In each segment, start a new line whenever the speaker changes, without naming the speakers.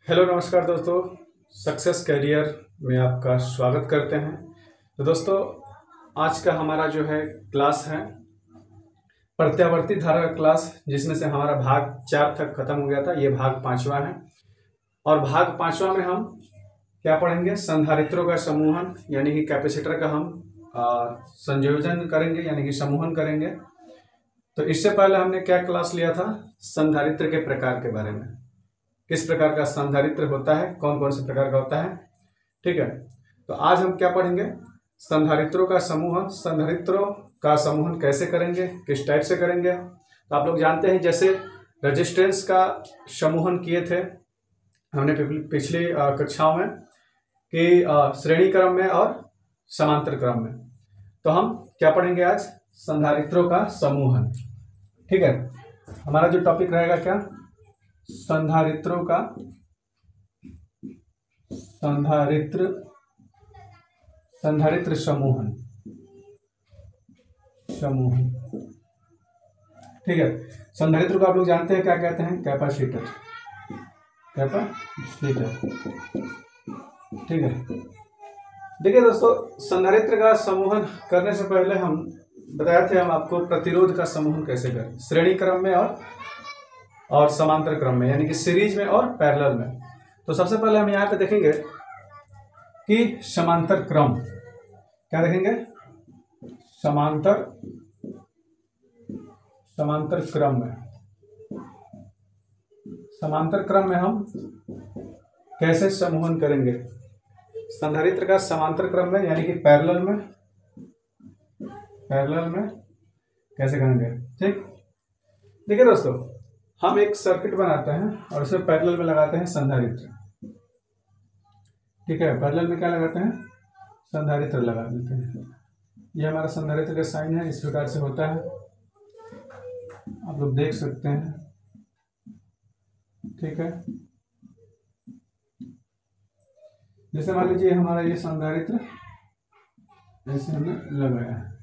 Hello नमस्कार दोस्तों, success career में आपका स्वागत करते हैं। तो दोस्तों, आज का हमारा जो है क्लास है प्रत्यावर्ती धारा का क्लास, जिसमें से हमारा भाग 4 तक खत्म हो गया था। ये भाग 5वां है और भाग 5वां में हम क्या पढ़ेंगे? संधारित्रों का समूहन यानी कि कैपेसिटर का हम संयोजन करेंगे यानी कि समूहन करेंगे। तो इससे पहले हमने क्या क्लास लिया था? संधारित्र के प्रकार के बारे में, किस प्रकार का संधारित्र होता है, कौन कौन से प्रकार का होता है। ठीक है, तो आज हम क्या पढ़ेंगे? संधारित्रों का समूहन। संधारित्रों का समूहन कैसे करेंगे, किस टाइप से करेंगे? तो आप लोग जानते हैं, जैसे रेजिस्टेंस का समूहन किए थे हमने पिछली कक्षाओं में कि श्रेणी क्रम में और समांतर क्रम में। तो हम क्या पढ़ेंगे आज? संधारित्रों का समूहन। ठीक है, हमारा जो टॉपिक रहेगा क्या? संधारित्रों का संधारित्र समूहन। ठीक है, संधारित्र को आप लोग जानते हैं क्या कहते हैं? कैपेसिटर। ठीक है, देखिए दोस्तों, संधारित्र का समूहन करने से पहले हम बताए थे हम आपको प्रतिरोध का समूहन कैसे करें, श्रेणी क्रम में और समांतर क्रम में, यानी कि सीरीज में और पैरेलल में। तो सबसे पहले हम यहाँ पे देखेंगे कि समांतर क्रम। क्या देखेंगे? समांतर क्रम में। समांतर क्रम में हम कैसे समूहन करेंगे? संधारित्र का समांतर क्रम में यानी कि पैरेलल में कैसे करेंगे? ठीक, देखिए दोस्तों, हम एक सर्किट बनाते हैं और उसमें पैरेलल में लगाते हैं संधारित्र। ठीक है, पैरेलल में क्या लगाते हैं? संधारित्र लगा देते हैं। ये हमारा संधारित्र का साइन है, इस प्रकार से होता है, आप लोग देख सकते हैं। ठीक है, जैसे मान लीजिए हमारा ये संधारित्र ऐसे हमने लगाया है।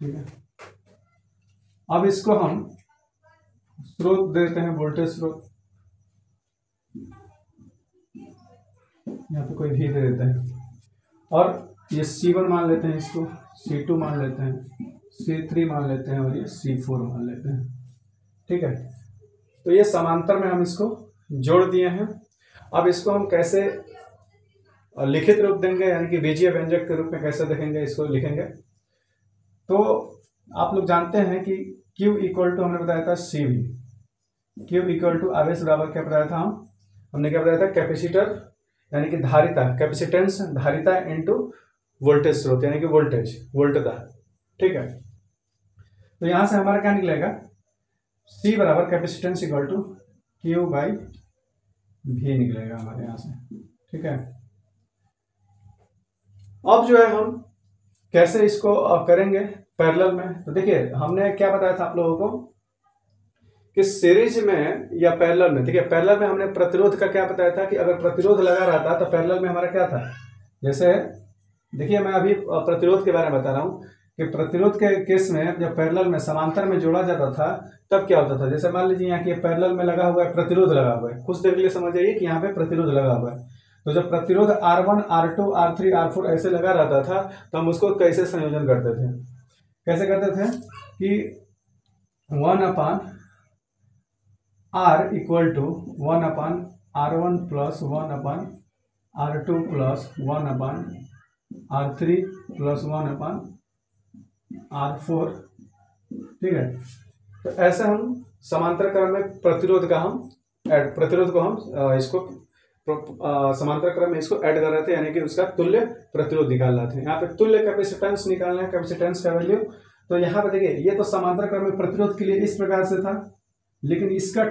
ठीक है, अब इसको हम स्रोत देते हैं, वोल्टेज स्रोत। यहाँ पे कोई भी दे देते हैं और ये C1 मान लेते हैं, इसको C2 मान लेते हैं, C3 मान लेते हैं और ये C4 मान लेते हैं। ठीक है, तो ये समांतर में हम इसको जोड़ दिए हैं। अब इसको हम कैसे लिखित रूप देंगे, यानी कि बीजीय व्यंजक के रूप में कैसे देखेंगे, इसको लिखेंगे। तो आप लोग जानते हैं कि Q इक्वल टू हमने बताया था CV। Q इक्वल टू आवेश बराबर क्या बताया था हमने क्या बताया था? कैपेसिटर यानी कि धारिता, कैपेसिटेंस धारिता इनटू वोल्टेज स्रोत यानी कि वोल्टता। ठीक है, तो यहां से हमारा क्या निकलेगा? C बराबर capacitance equal to Q by V निकलेगा हमारे यहां से। ठीक है, अब जो है हम कैसे इसको करेंगे पैरेलल में? तो देखिए, हमने क्या बताया था आप लोगों को कि सीरीज में या पैरेलल में। देखिए, पैरेलल में हमने प्रतिरोध का क्या बताया था कि अगर प्रतिरोध लगा रहा था तो पैरेलल में हमारा क्या था? जैसे देखिए, मैं अभी प्रतिरोध के बारे में बता रहा हूं कि प्रतिरोध के केस में जब पैरेलल में समांतर में जोड़ा जाता था तब क्या होता था। जैसे मान लीजिए यहाँ की पैरेलल में लगा हुआ है, प्रतिरोध लगा हुआ है, कुछ देर के लिए समझ जाइए कि यहाँ पे प्रतिरोध लगा हुआ है। तो जब प्रतिरोध R1, R2, R3, R4 ऐसे लगा रहता था तो हम उसको कैसे संयोजन करते थे? कैसे करते थे कि 1/R equal to 1/R1 plus 1/R2 plus 1/R3 plus 1/R4। ठीक है, तो ऐसे हम समांतर क्रम में प्रतिरोध को हम इसको समांतर क्रम में इसको ऐड कर रहे थे, यानी कि उसका तुल्य प्रतिरोध निकाल रहे थे। यहाँ पे तुल्य कैपेसिटेंस निकालना है, कैपेसिटेंस का वैल्यू। तो यहाँ पे देखिए, ये तो समांतर क्रम में प्रतिरोध के लिए इस प्रकार से था, लेकिन इसका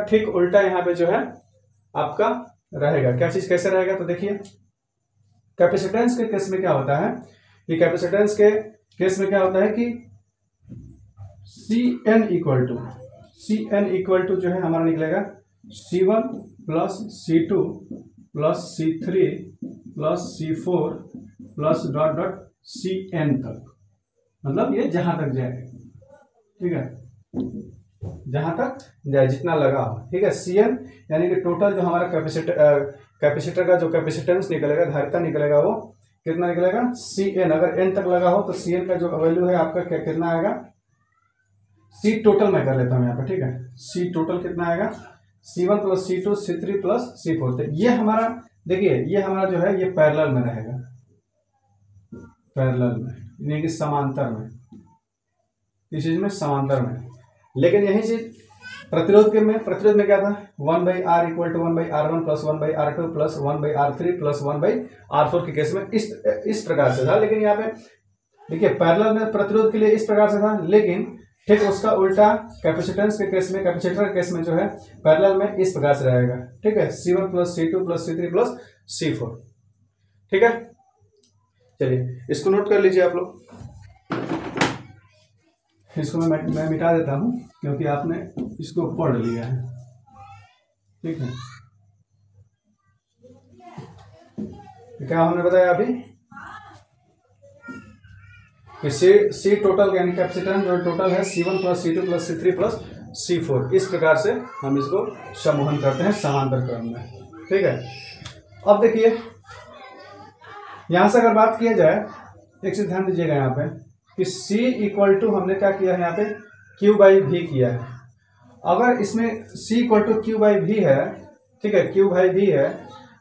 ठीक उल्टा यहाँ पे जो है आपका रहेगा। क्या चीज कैसे रहेगा? तो देखिए, कैपेसिटेंस के केस में क्या होता है कि कैपेसिटेंस के केस में क्या होता है कि CN इक्वल टू जो है हमारा निकलेगा C1 plus C2 plus C3 plus C4 plus dot dot CN तक, मतलब ये जहां तक जाएगा। ठीक है, जहां तक जाए जितना लगा हो, ठीक है। Cn यानी कि टोटल जो हमारा कैपेसिटर का जो कैपेसिटेंस निकलेगा, धारिता निकलेगा, वो कितना निकलेगा Cn। अगर n तक लगा हो तो Cn का जो वैल्यू है आपका कितना आएगा, C टोटल मैं कर लेता हूँ यहाँ पे, ठीक है। C टोटल कितना आएगा, C1 plus C2 C3 plus C4। तो ये हमारा देखिए, ये हमारा जो है ये पैरेलल में रहेगा, पैरेलल में यानी कि समांतर में, इस चीज में समांतर में। लेकिन यही चीज प्रतिरोध में क्या था, 1/R equal to 1/R1 plus 1/R2 plus 1/R3 plus 1/R4 के केस में इस प्रकार से था। लेकिन यहाँ पे देखिए पैरेलल में प्रतिरोध के लिए इस प्रकार से था, लेकिन ठीक उसका उल्टा कैपेसिटेंस के केस में, कैपेसिटर के केस में जो है पैरेलल में इस प्रकार से रहेगा, ठीक है। C1 plus C2 plus C3 plus C4, ठीक है। चलिए इसको नोट कर लीजिए आप लोग। इसको मैं मिटा देता हूं क्योंकि आपने इसको पढ़ लिया है, ठीक है। क्या हमने बताया अभी कि सी टोटल यानी कैपेसिटेंस जो टोटल है C1 plus C2 plus C3 plus C4, इस प्रकार से हम इसको समूहन करते हैं समांतर क्रम में, ठीक है। अब देखिए यहां से अगर बात किया जाए, एक चीज ध्यान दीजिएगा यहाँ पे कि C इक्वल टू हमने क्या किया है यहाँ पे Q/V किया है। अगर इसमें C इक्वल टू Q/V है, ठीक है, Q/V है,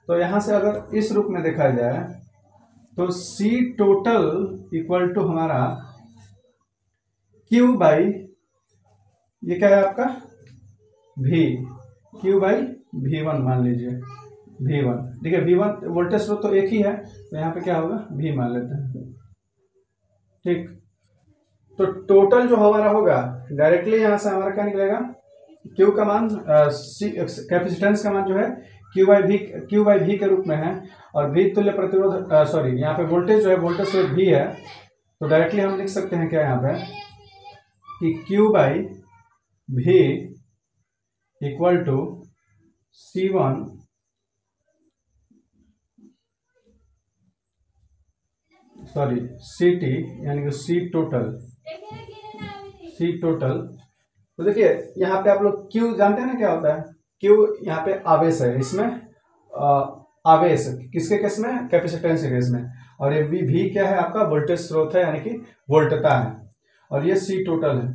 तो यहां से अगर इस रूप में देखा जाए तो C टोटल इक्वल टू हमारा ये क्या है आपका V, Q/V1 मान लीजिए, V1, ठीक है। V1 वोल्टेज स्रोत तो एक ही है, तो यहाँ पे क्या होगा V मान लेते हैं, ठीक। तो टोटल जो हमारा होगा डायरेक्टली यहां से हमारा क्या निकलेगा, Q का मान कैपेसिटेंस का मान जो है Q/V के रूप में है, और V तुल्य प्रतिरोध सॉरी यहाँ पे वोल्टेज जो है वोल्टेज स्रोत V है, तो डायरेक्टली हम लिख सकते हैं क्या यहाँ पे कि Q/V equal to C1 CT यानी कि C टोटल। तो देखिए यहाँ पे आप लोग Q जानते हैं ना क्या होता है, Q यहाँ पे आवेश है, इसमें आवेश किसके केस में, कैपेसिटेंस के केस में, और ये V क्या है आपका वोल्टेज स्रोत है यानी कि वोल्टता है, और ये C टोटल है।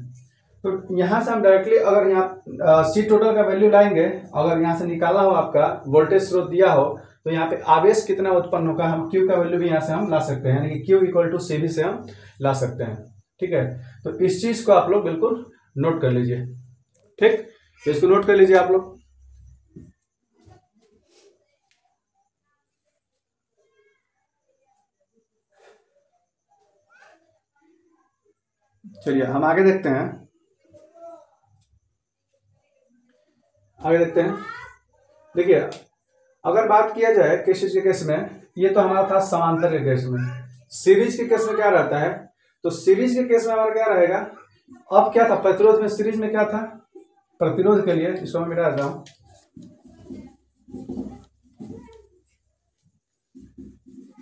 तो यहाँ से हम डायरेक्टली अगर यहाँ C टोटल का वैल्यू लाएंगे, अगर यहाँ से निकालना हो आपका वोल्टेज स्रोत दिया हो, तो यहाँ पे आवेश कितना उत्पन्न होगा, हम Q का वैल्यू भी यहाँ से हम ला सकते हैं, यानी कि Q इक्वल टू CV से हम ला सकते हैं, ठीक है। तो इस चीज को आप लोग बिल्कुल नोट कर लीजिए, ठीक। तो इसको नोट कर लीजिए आप लोग। चलिए हम आगे देखते हैं, देखिए अगर बात किया जाए किस चीज के केस में, ये तो हमारा था समांतर के केस में। सीरीज के केस में क्या रहता है, तो सीरीज के केस में हमारा क्या रहेगा, अब क्या था प्रतिरोध में, सीरीज में क्या था प्रतिरोध के लिए, इसको मैं मिटा देता हूं।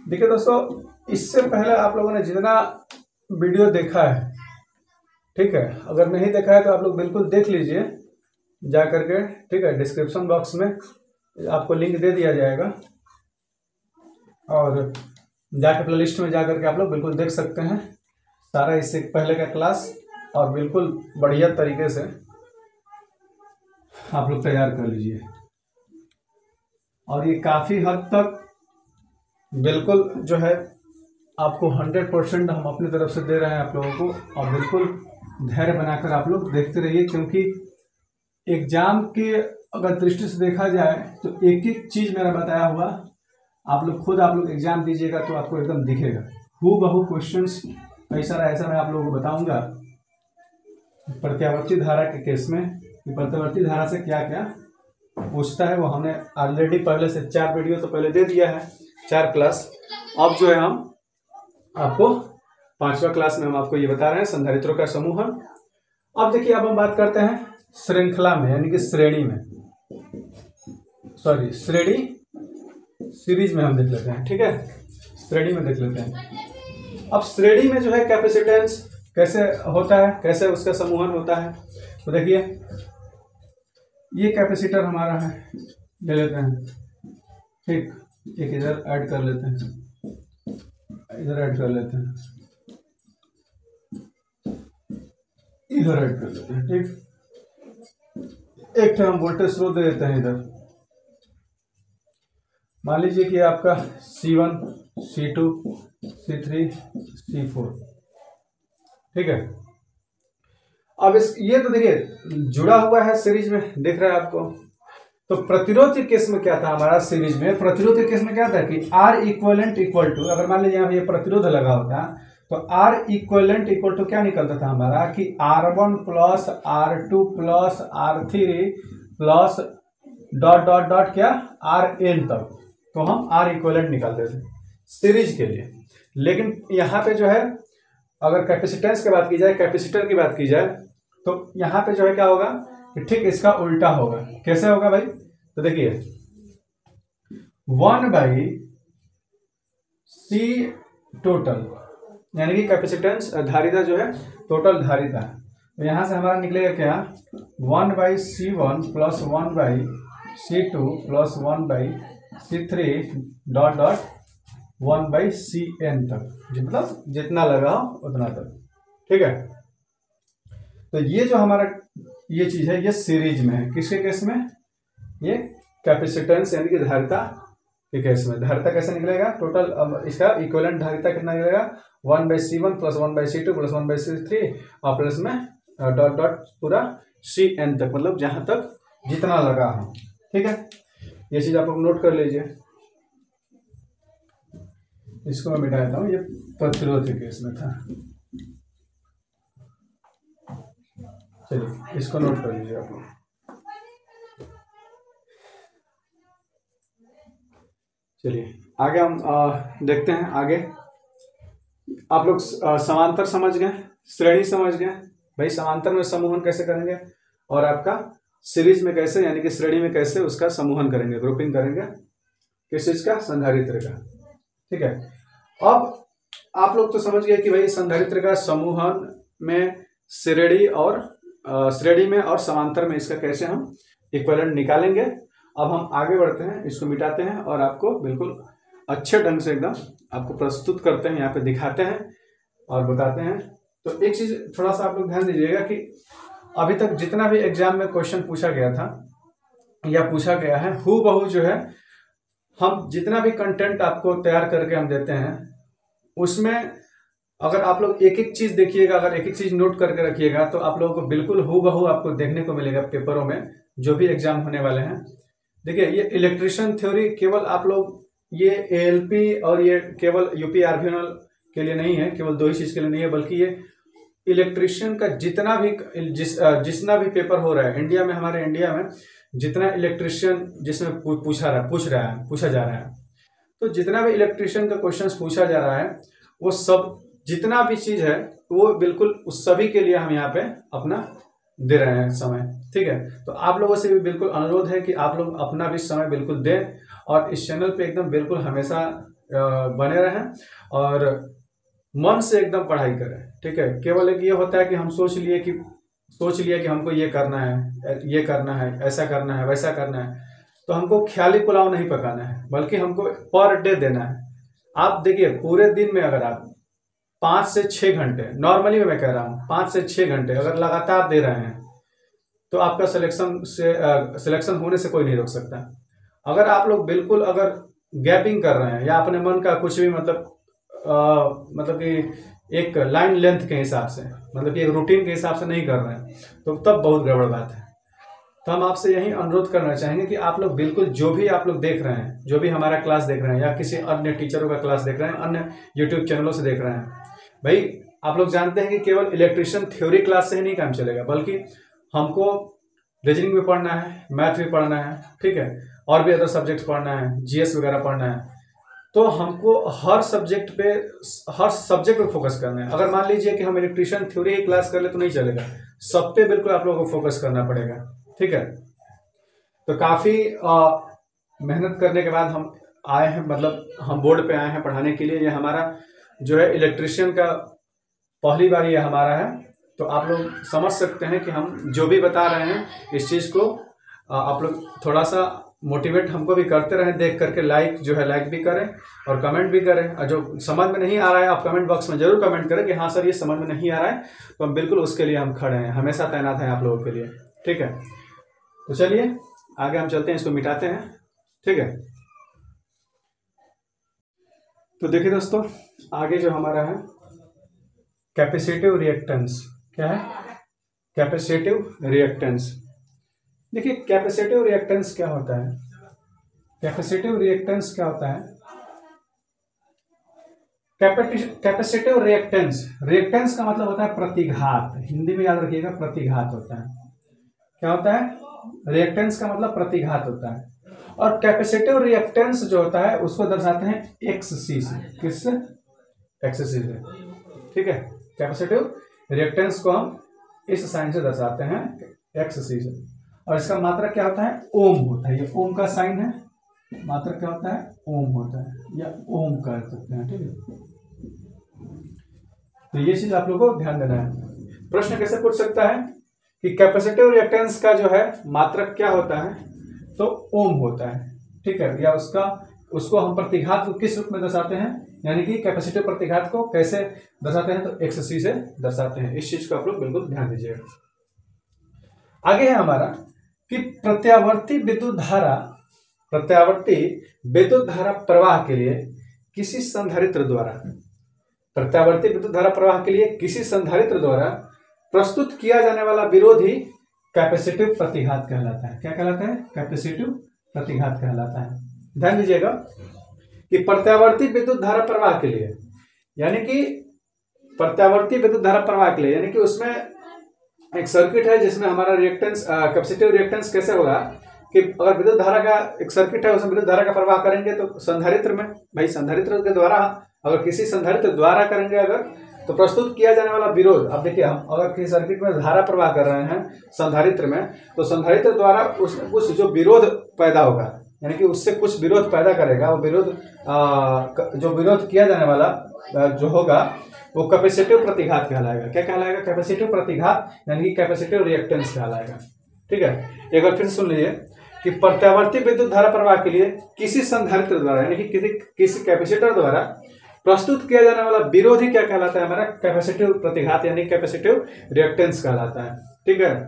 देखिए दोस्तों, इससे पहले आप लोगों ने जितना वीडियो देखा है, ठीक है, अगर नहीं देखा है तो आप लोग बिल्कुल देख लीजिए जा करके, ठीक है। डिस्क्रिप्शन बॉक्स में आपको लिंक दे दिया जाएगा, और जाके प्लेलिस्ट में जा करके आप लोग बिल्कुल देख सकते हैं सारा इससे पहले का क्लास, और बिल्कुल बढ़िया तरीके से आप लोग तैयार कर लीजिए। और ये काफी हद तक बिल्कुल जो है आपको 100% हम अपनी तरफ से दे रहे हैं आप लोगों को, और बिल्कुल धैर्य बनाकर आप लोग देखते रहिए, क्योंकि एग्जाम के अगर दृष्टि से देखा जाए तो एक एक चीज मेरा बताया हुआ आप लोग एग्जाम दीजिएगा तो आपको एकदम दिखेगा हूबहू क्वेश्चंस, ऐसा मैं आप लोगों को बताऊंगा प्रत्यावर्ती धारा के केस में, प्रत्यावर्ती धारा से क्या क्या पूछता है, वो हमने ऑलरेडी पहले से 4 वीडियो तो पहले दे दिया है, 4 क्लास। अब जो है हम आपको 5वां क्लास में हम आपको ये बता रहे हैं संधारित्रों का समूहन। अब देखिए, अब हम बात करते हैं श्रृंखला में, यानी कि श्रेणी में, सीरीज में हम देख लेते हैं, ठीक है, श्रेणी में देख लेते हैं। अब श्रेणी में जो है कैपेसिटेंस कैसे होता है, कैसे उसका समूहन होता है, तो देखिए ये कैपेसिटर हमारा है, ले लेते हैं, ठीक, एक इधर ऐड कर लेते हैं, इधर ऐड कर लेते हैं, इधर ऐड कर लेते हैं, ठीक। एक हम वोल्टेज स्रोत दे देते हैं इधर, मान लीजिए कि आपका C1, C2, C3, C4, ठीक है। अब इस ये तो देखिए जुड़ा हुआ है सीरीज में, दिख रहा है आपको। तो प्रतिरोध के केस में क्या था हमारा, सीरीज में प्रतिरोध के केस में क्या था कि R इक्वलेंट इक्वल टू, अगर मान लीजिए यहाँ ये प्रतिरोध लगा होता तो R इक्वलेंट इक्वल टू क्या निकलता था हमारा कि R1 plus R2 plus R3 plus dot dot dot क्या Rn तक, तो हम R इक्वलेंट निकालते थे सीरीज के लिए। लेकिन यहाँ पे जो है अगर कैपेसिटेंस की बात की जाए, कैपेसिटर की बात की जाए, तो यहाँ पे जो है क्या होगा कि ठीक इसका उल्टा होगा। कैसे होगा भाई, तो देखिए 1/C टोटल, यानी कि कैपेसिटेंस धारिता जो है टोटल धारिता, तो यहाँ से हमारा निकलेगा क्या 1/C1 plus 1/C2 plus 1/C3 dot dot 1/Cn तक, मतलब जितना लगा उतना तक, ठीक है। तो ये जो हमारा ये चीज है ये सीरीज में है, किसके केस में, ये कैपेसिटेंस यानी कि धारिता के केस में। धारिता कैसे निकलेगा टोटल, अब इसका इक्विवेलेंट धारिता कितना निकलेगा 1/C1 plus 1/C2 plus 1/C3 और प्लस में डॉट डॉट पूरा Cn तक, मतलब जहां तक जितना लगा हो, ठीक है। ये चीज आप लोग नोट कर लीजिए। इसको मैं मिटा देता हूँ, ये प्रतिरोध के केस में था। चलिए इसको नोट कर लीजिए आप लोग। चलिए आगे हम देखते हैं। आगे आप लोग समांतर समझ गए, श्रेणी समझ गए। भाई समांतर में समूहन कैसे करेंगे और आपका सीरीज में कैसे, यानी कि श्रेणी में कैसे उसका समूहन करेंगे, ग्रुपिंग करेंगे, किस चीज का, संधारित्र का, ठीक है। अब आप लोग तो समझ गए कि भाई संधारित्र का समूहन में श्रेणी में और समांतर में इसका कैसे हम इक्विवेलेंट निकालेंगे। अब हम आगे बढ़ते हैं, इसको मिटाते हैं और आपको बिल्कुल अच्छे ढंग से एकदम आपको प्रस्तुत करते हैं, यहाँ पे दिखाते हैं और बताते हैं। तो एक चीज थोड़ा सा आप लोग ध्यान दीजिएगा कि अभी तक जितना भी एग्जाम में क्वेश्चन पूछा गया था या पूछा गया है, हूबहू जो है हम जितना भी कंटेंट आपको तैयार करके हम देते हैं, उसमें अगर आप लोग एक एक चीज देखिएगा, अगर एक एक चीज नोट करके रखिएगा, तो आप लोगों को बिल्कुल हूबहू आपको देखने को मिलेगा पेपरों में जो भी एग्जाम होने वाले हैं। देखिए ये इलेक्ट्रिशियन थ्योरी केवल आप लोग ये एएलपी और ये केवल यूपी आरबीएनएल के लिए नहीं है, केवल दो ही चीज के लिए नहीं है, बल्कि ये इलेक्ट्रिशियन का जितना भी जितना भी पेपर हो रहा है इंडिया में, हमारे इंडिया में जितना इलेक्ट्रिशियन जिसमें पूछा जा रहा है, तो जितना भी इलेक्ट्रिशियन का क्वेश्चंस पूछा जा रहा है, वो सब जितना भी चीज है वो बिल्कुल उस सभी के लिए हम यहाँ पे अपना दे रहे हैं समय, ठीक है। तो आप लोगों से भी बिल्कुल अनुरोध है कि आप लोग अपना भी समय बिल्कुल दें और इस चैनल पे एकदम बिल्कुल हमेशा बने रहें और मन से एकदम पढ़ाई करें, ठीक है। केवल एक ये होता है कि हम सोच लिए कि हमको ये करना है, ऐसा करना है, वैसा करना है, तो हमको ख्याली पुलाव नहीं पकाना है, बल्कि हमको पर डे देना है। आप देखिए पूरे दिन में अगर आप 5 से 6 घंटे, नॉर्मली मैं कह रहा हूँ 5 से 6 घंटे अगर लगातार दे रहे हैं, तो आपका सिलेक्शन होने से कोई नहीं रोक सकता। अगर आप लोग बिल्कुल अगर गैपिंग कर रहे हैं या अपने मन का कुछ भी मतलब कि एक लाइन लेंथ के हिसाब से, मतलब कि एक रूटीन के हिसाब से नहीं कर रहे हैं, तो तब बहुत गड़बड़ बात है। तो हम आपसे यही अनुरोध करना चाहेंगे कि आप लोग बिल्कुल जो भी आप लोग देख रहे हैं, जो भी हमारा क्लास देख रहे हैं या किसी अन्य टीचरों का क्लास देख रहे हैं, अन्य यूट्यूब चैनलों से देख रहे हैं, भाई आप लोग जानते हैं कि केवल इलेक्ट्रिशियन थ्योरी क्लास से ही नहीं काम चलेगा, बल्कि हमको रीजनिंग भी पढ़ना है, मैथ भी पढ़ना है, ठीक है, और भी अदर सब्जेक्ट पढ़ना है, जीएस वगैरह पढ़ना है। तो हमको हर सब्जेक्ट पे फोकस करना है। अगर मान लीजिए कि हम इलेक्ट्रिशियन थ्योरी ही क्लास कर ले तो नहीं चलेगा, सब पे बिल्कुल आप लोगों को फोकस करना पड़ेगा, ठीक है। तो काफी मेहनत करने के बाद हम आए हैं, मतलब हम बोर्ड पे आए हैं पढ़ाने के लिए। ये हमारा जो है इलेक्ट्रिशियन का पहली बार ये हमारा है तो आप लोग समझ सकते हैं कि हम जो भी बता रहे हैं इस चीज़ को आप लोग थोड़ा सा मोटिवेट हमको भी करते रहें, देख करके लाइक जो है लाइक भी करें और कमेंट भी करें। और जो समझ में नहीं आ रहा है आप कमेंट बॉक्स में जरूर कमेंट करें कि हाँ सर ये समझ में नहीं आ रहा है, तो हम बिल्कुल उसके लिए हम खड़े हैं, हमेशा तैनात हैं आप लोगों के लिए। ठीक है, तो चलिए आगे हम चलते हैं, इसको मिटाते हैं। ठीक है, तो देखिए दोस्तों आगे जो हमारा है कैपेसिटिव रिएक्टेंस, क्या है कैपेसिटिव रिएक्टेंस। देखिए कैपेसिटिव रिएक्टेंस क्या होता है, कैपेसिटिव रिएक्टेंस क्या होता है, कैपेसिटिव रिएक्टेंस, रिएक्टेंस का मतलब होता है प्रतिघात, हिंदी में याद रखिएगा प्रतिघात होता है। क्या होता है, रिएक्टेंस का मतलब प्रतिघात होता है। और कैपेसिटिव रिएक्टेंस जो होता है उसको दर्शाते हैं एक्ससी से, किससे, एक्ससी से। ठीक है, कैपेसिटिव रिएक्टेंस को हम इस साइन से दर्शाते हैं एक्ससी से, और इसका मात्रक क्या होता है, ओम होता है। ये ओम का साइन है, मात्रक क्या होता है, ओम होता है या ओम कर सकते हैं। ठीक है, तो ये चीज आप लोगों को ध्यान देना है। प्रश्न कैसे पूछ सकता है कि कैपेसिटिव रिएक्टेंस का जो है मात्रक क्या होता है, तो ओम होता है। ठीक है, या उसको हम प्रतिघात को किस रूप में दर्शाते हैं, यानी कि कैपेसिटिव प्रतिघात को कैसे दर्शाते हैं, तो एक्ससी से दर्शाते हैं। इस चीज को आप लोग बिल्कुल ध्यान दीजिएगा। आगे है हमारा कि प्रत्यावर्ती विद्युत धारा प्रवाह के लिए किसी संधारित्र द्वारा, प्रत्यावर्ती विद्युत धारा प्रवाह के लिए किसी संधारित्र द्वारा प्रस्तुत किया जाने वाला विरोध ही कैपेसिटिव प्रतिघात कहलाता है। क्या कहलाता है, कैपेसिटिव प्रतिघात कहलाता है। ध्यान दीजिएगा कि प्रत्यावर्ती विद्युत धारा प्रवाह के लिए, यानी कि प्रत्यावर्ती विद्युत धारा प्रवाह के लिए, यानी कि उसमें एक सर्किट है जिसमें हमारा रिएक्टेंस, कैपेसिटिव रिएक्टेंस कैसे होगा कि अगर विद्युत धारा का एक सर्किट है उसमें विद्युत धारा का प्रवाह करेंगे तो संधारित्र में, भाई संधारित्र के द्वारा, अगर किसी संधारित्र द्वारा करेंगे अगर, तो प्रस्तुत किया जाने वाला विरोध, अब देखिए हम अगर किसी सर्किट में धारा प्रवाह कर रहे हैं संधारित्र में, तो संधारित्र द्वारा उसमें कुछ जो विरोध पैदा होगा, यानी कि उससे कुछ विरोध पैदा करेगा, वो विरोध जो विरोध किया जाने वाला जो होगा वो कैपेसिटिव प्रतिघात कहलाएगा। क्या कहलाएगा, कैपेसिटिव प्रतिघात, यानी कि कैपेसिटिव रिएक्टेंस कहलाएगा। ठीक है, एक बार फिर सुन लीजिए कि प्रत्यावर्ती विद्युत धारा प्रवाह के लिए किसी संधारित्र द्वारा, यानी कि किसी कैपेसिटर द्वारा प्रस्तुत किया जाने वाला विरोध ही क्या कहलाता है, हमारा कैपेसिटिव प्रतिघात यानी कैपेसिटिव रिएक्टेंस कहलाता है। ठीक है,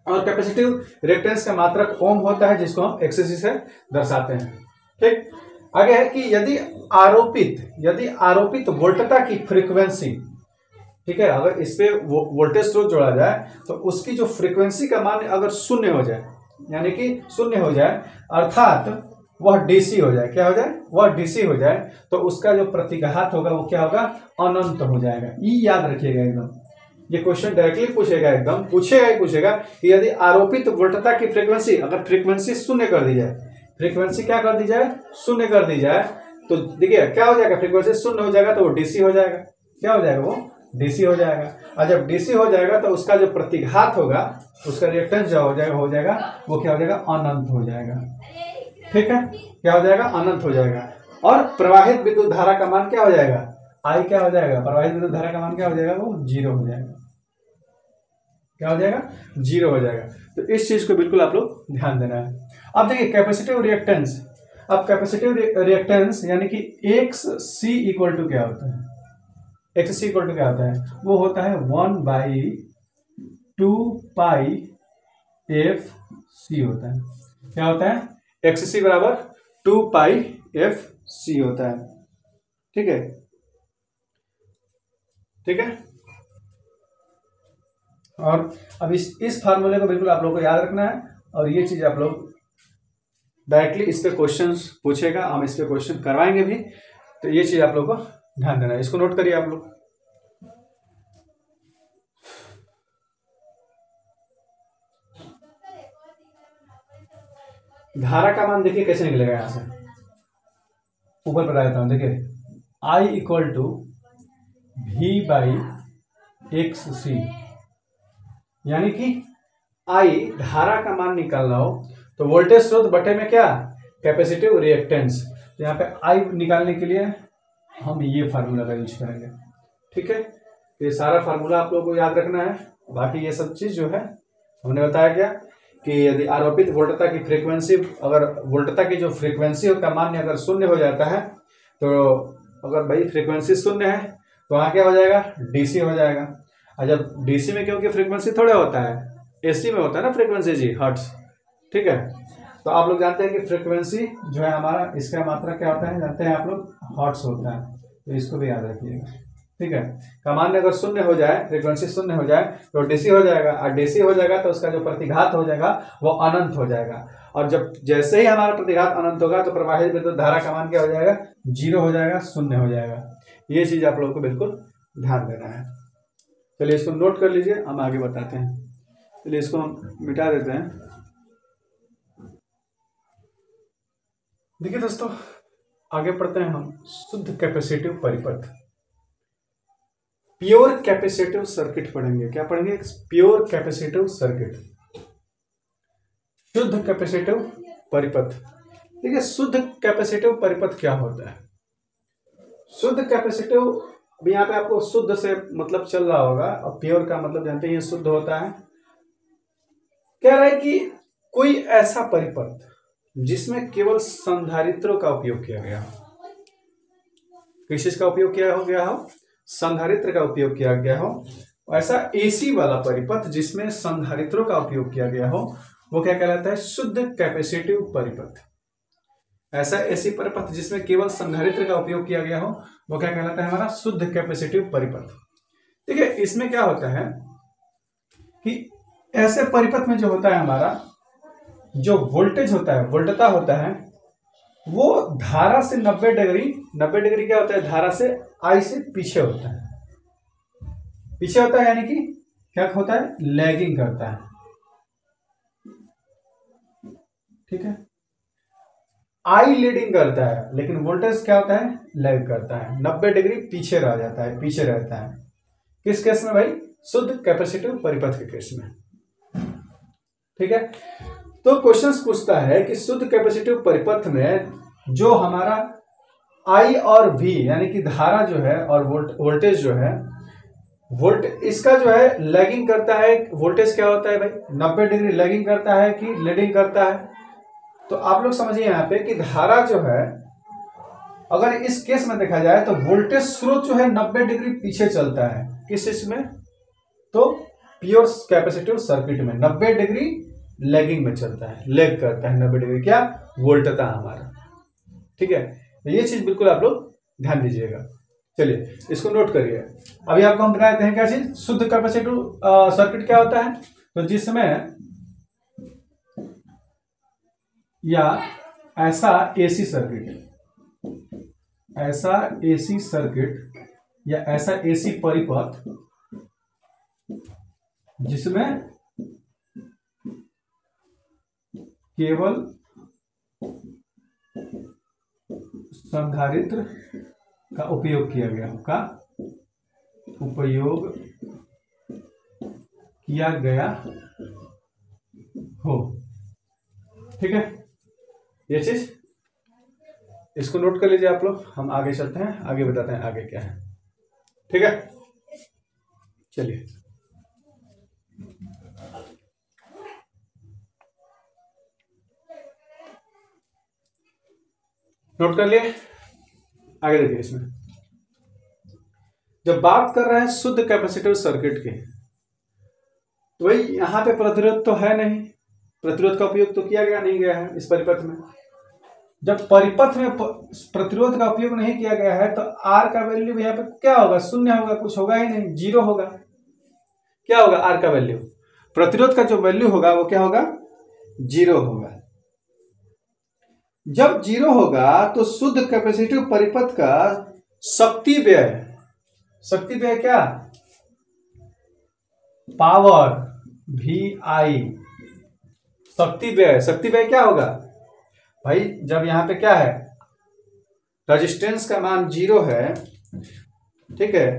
और कैपेसिटिव रिएक्टेंस का मात्रक ओम होता है, जिसको हम एक्ससी से दर्शाते हैं। ठीक, आगे है कि यदि आरोपित वोल्टता की फ्रीक्वेंसी, ठीक है, अगर इस पे वोल्टेज स्रोत जोड़ा जाए तो उसकी जो फ्रीक्वेंसी का मान अगर शून्य हो जाए, यानी कि शून्य हो जाए, अर्थात वह डीसी हो जाए, क्या हो जाए, वह डीसी हो जाए, तो उसका जो प्रतिघात होगा वो क्या होगा, अनंत हो जाएगा। ये याद रखिएगा एकदम, ये क्वेश्चन डायरेक्टली पूछेगा, एकदम पूछेगा कि यदि आरोपित वोल्टता की फ्रीक्वेंसी, अगर फ्रीक्वेंसी शून्य कर दी जाए, फ्रीक्वेंसी क्या कर दी जाए, शून्य कर दी जाए, तो देखिए क्या हो जाएगा, फ्रीक्वेंसी शून्य हो जाएगा तो वो डीसी हो जाएगा। क्या हो जाएगा, वो डीसी हो जाएगा। और जब डीसी हो जाएगा तो उसका जो प्रतिघात होगा, उसका रिएक्टेंस जो हो जाएगा वो क्या हो जाएगा, अनंत हो जाएगा। ठीक है, क्या हो जाएगा, अनंत हो जाएगा। और प्रवाहित विद्युत धारा का मान क्या हो जाएगा, आई क्या हो जाएगा, प्रवाहित विद्युत धारा का मान क्या हो जाएगा, वो जीरो हो जाएगा। क्या हो जाएगा, जीरो हो जाएगा। तो इस चीज को बिल्कुल आप लोग ध्यान देना है। अब देखिए कैपेसिटिव रिएक्टेंस, अब कैपेसिटिव रिएक्टेंस यानी कि एक्स सी इक्वल टू क्या होता है, एक्स सी इक्वल टू क्या होता है, वो होता है 1/2 पाई एफ सी होता है। क्या होता है, एक्स सी बराबर 2 पाई एफ सी होता है। ठीक है, ठीक है। और अब इस फार्मूले को बिल्कुल आप लोगों को याद रखना है, और ये चीज आप लोग डायरेक्टली इस पे क्वेश्चंस पूछेगा, हम इस पे क्वेश्चन करवाएंगे भी, तो ये चीज आप लोग को ध्यान देना है। इसको नोट करिए आप लोग। धारा का मान देखिए कैसे निकलेगा, यहां से ऊपर पर देता हूं, देखिए I इक्वल टू V/XC, यानी कि I धारा का मान निकालना हो तो वोल्टेज स्रोत बटे में क्या, कैपेसिटिव रिएक्टेंस। तो यहाँ पे I निकालने के लिए हम ये फार्मूला का यूज करेंगे। ठीक है, तो ये सारा फार्मूला आप लोगों को याद रखना है। बाकी ये सब चीज जो है हमने बताया क्या कि यदि आरोपित वोल्टता की फ्रीक्वेंसी, अगर वोल्टता की जो फ्रीक्वेंसी का मान अगर शून्य हो जाता है, तो अगर भाई फ्रीक्वेंसी शून्य है तो वहाँ क्या हो जाएगा, डीसी हो जाएगा। और जब डीसी में क्योंकि फ्रीक्वेंसी थोड़ा होता है, एसी में होता है ना फ्रीक्वेंसी जी, हर्ट्ज, ठीक है। तो आप लोग जानते हैं कि फ्रीक्वेंसी जो है हमारा, इसका मात्रा क्या होता है जानते हैं आप लोग, हर्ट्ज होता है। तो इसको भी याद रखिएगा, ठीक है। कमांड अगर शून्य हो जाए, फ्रीक्वेंसी शून्य हो जाए तो डीसी हो जाएगा, और डीसी हो जाएगा तो उसका जो प्रतिघात हो जाएगा वो अनंत हो जाएगा। और जब जैसे ही हमारा प्रतिघात अनंत होगा तो प्रवाहित विद्युत धारा का मान क्या हो जाएगा, 0 हो जाएगा, शून्य हो जाएगा। ये चीज आप लोगों को बिल्कुल ध्यान देना है। चलिए इसको नोट कर लीजिए, हम आगे बताते हैं। चलिए इसको हम मिटा देते हैं। देखिए दोस्तों, आगे पढ़ते हैं हम शुद्ध कैपेसिटिव परिपथ, प्योर कैपेसिटिव सर्किट पढ़ेंगे। क्या पढ़ेंगे, प्योर कैपेसिटिव सर्किट, शुद्ध कैपेसिटिव परिपथ। देखिए शुद्ध कैपेसिटिव परिपथ क्या होता है। शुद्ध कैपेसिटिव, अभी यहाँ पे आपको शुद्ध से मतलब चल रहा होगा, और प्योर का मतलब जानते हैं, शुद्ध होता है। कह रहा है कि कोई ऐसा परिपथ जिसमें केवल संधारित्रों का उपयोग किया गया हो। किस चीज का उपयोग किया हो गया हो, संधारित्र का उपयोग किया गया हो। ऐसा एसी वाला परिपथ जिसमें संधारित्रों का उपयोग किया गया हो, वो क्या कहलाता है, शुद्ध कैपेसिटिव परिपथ। ऐसा एसी परिपथ जिसमें केवल संधारित्र का उपयोग किया गया हो, वो क्या कहलाता है, हमारा शुद्ध कैपेसिटिव परिपथ। देखिए इसमें क्या होता है कि ऐसे परिपथ में जो होता है हमारा, जो वोल्टेज होता है, वोल्टता होता है, वो धारा से 90 डिग्री क्या होता है, धारा से आई से पीछे होता है। पीछे होता है यानी कि क्या होता है, लैगिंग करता है, ठीक है। आई लीडिंग करता है, लेकिन वोल्टेज क्या होता है, लैग करता है, 90 डिग्री पीछे रह जाता है, पीछे रहता है। किस केस में भाई, शुद्ध कैपेसिटिव परिपथ के केस में, ठीक है। तो क्वेश्चंस पूछता है कि शुद्ध कैपेसिटिव परिपथ में जो हमारा I और V यानी कि धारा जो है और वोल्टेज जो है, इसका जो है लैगिंग करता है। वोल्टेज क्या होता है भाई, 90 डिग्री लैगिंग करता है कि लीडिंग करता है। तो आप लोग समझिए यहाँ पे कि धारा जो है, अगर इस केस में देखा जाए तो वोल्टेज स्रोत जो है 90 डिग्री पीछे चलता है। किस इसमें, तो प्योर कैपेसिटिव सर्किट में 90 डिग्री लैगिंग में चलता है, लैग करता है 90 डिग्री, क्या, वोल्टता हमारा, ठीक है। तो ये चीज बिल्कुल आप लोग ध्यान दीजिएगा। चलिए इसको नोट करिए। अभी आपको हम बताते हैं क्या चीज, शुद्ध कैपेसिटिव सर्किट क्या होता है। तो जिसमें या ऐसा एसी सर्किट या ऐसा एसी परिपथ जिसमें केवल संधारित्र का उपयोग किया गया हो, ठीक है। ये चीज इसको नोट कर लीजिए आप लोग। हम आगे चलते हैं, आगे बताते हैं आगे क्या है, ठीक है। चलिए नोट कर लिए, आगे देखिए। इसमें जब बात कर रहे हैं शुद्ध कैपेसिटिव सर्किट की, तो भाई यहां पे प्रतिरोध तो है नहीं, प्रतिरोध का उपयोग तो किया गया नहीं गया है इस परिपथ में। जब परिपथ में प्रतिरोध का उपयोग नहीं किया गया है तो आर का वैल्यू यहाँ पे क्या होगा, शून्य होगा, कुछ होगा ही नहीं, 0 होगा। क्या होगा आर का वैल्यू, प्रतिरोध का जो वैल्यू होगा वो क्या होगा, 0 होगा। जब 0 होगा तो शुद्ध कैपेसिटिव परिपथ का शक्ति व्यय क्या, पावर VI, शक्ति व्यय क्या होगा भाई, जब यहां पे क्या है, रेजिस्टेंस का मान 0 है, ठीक है।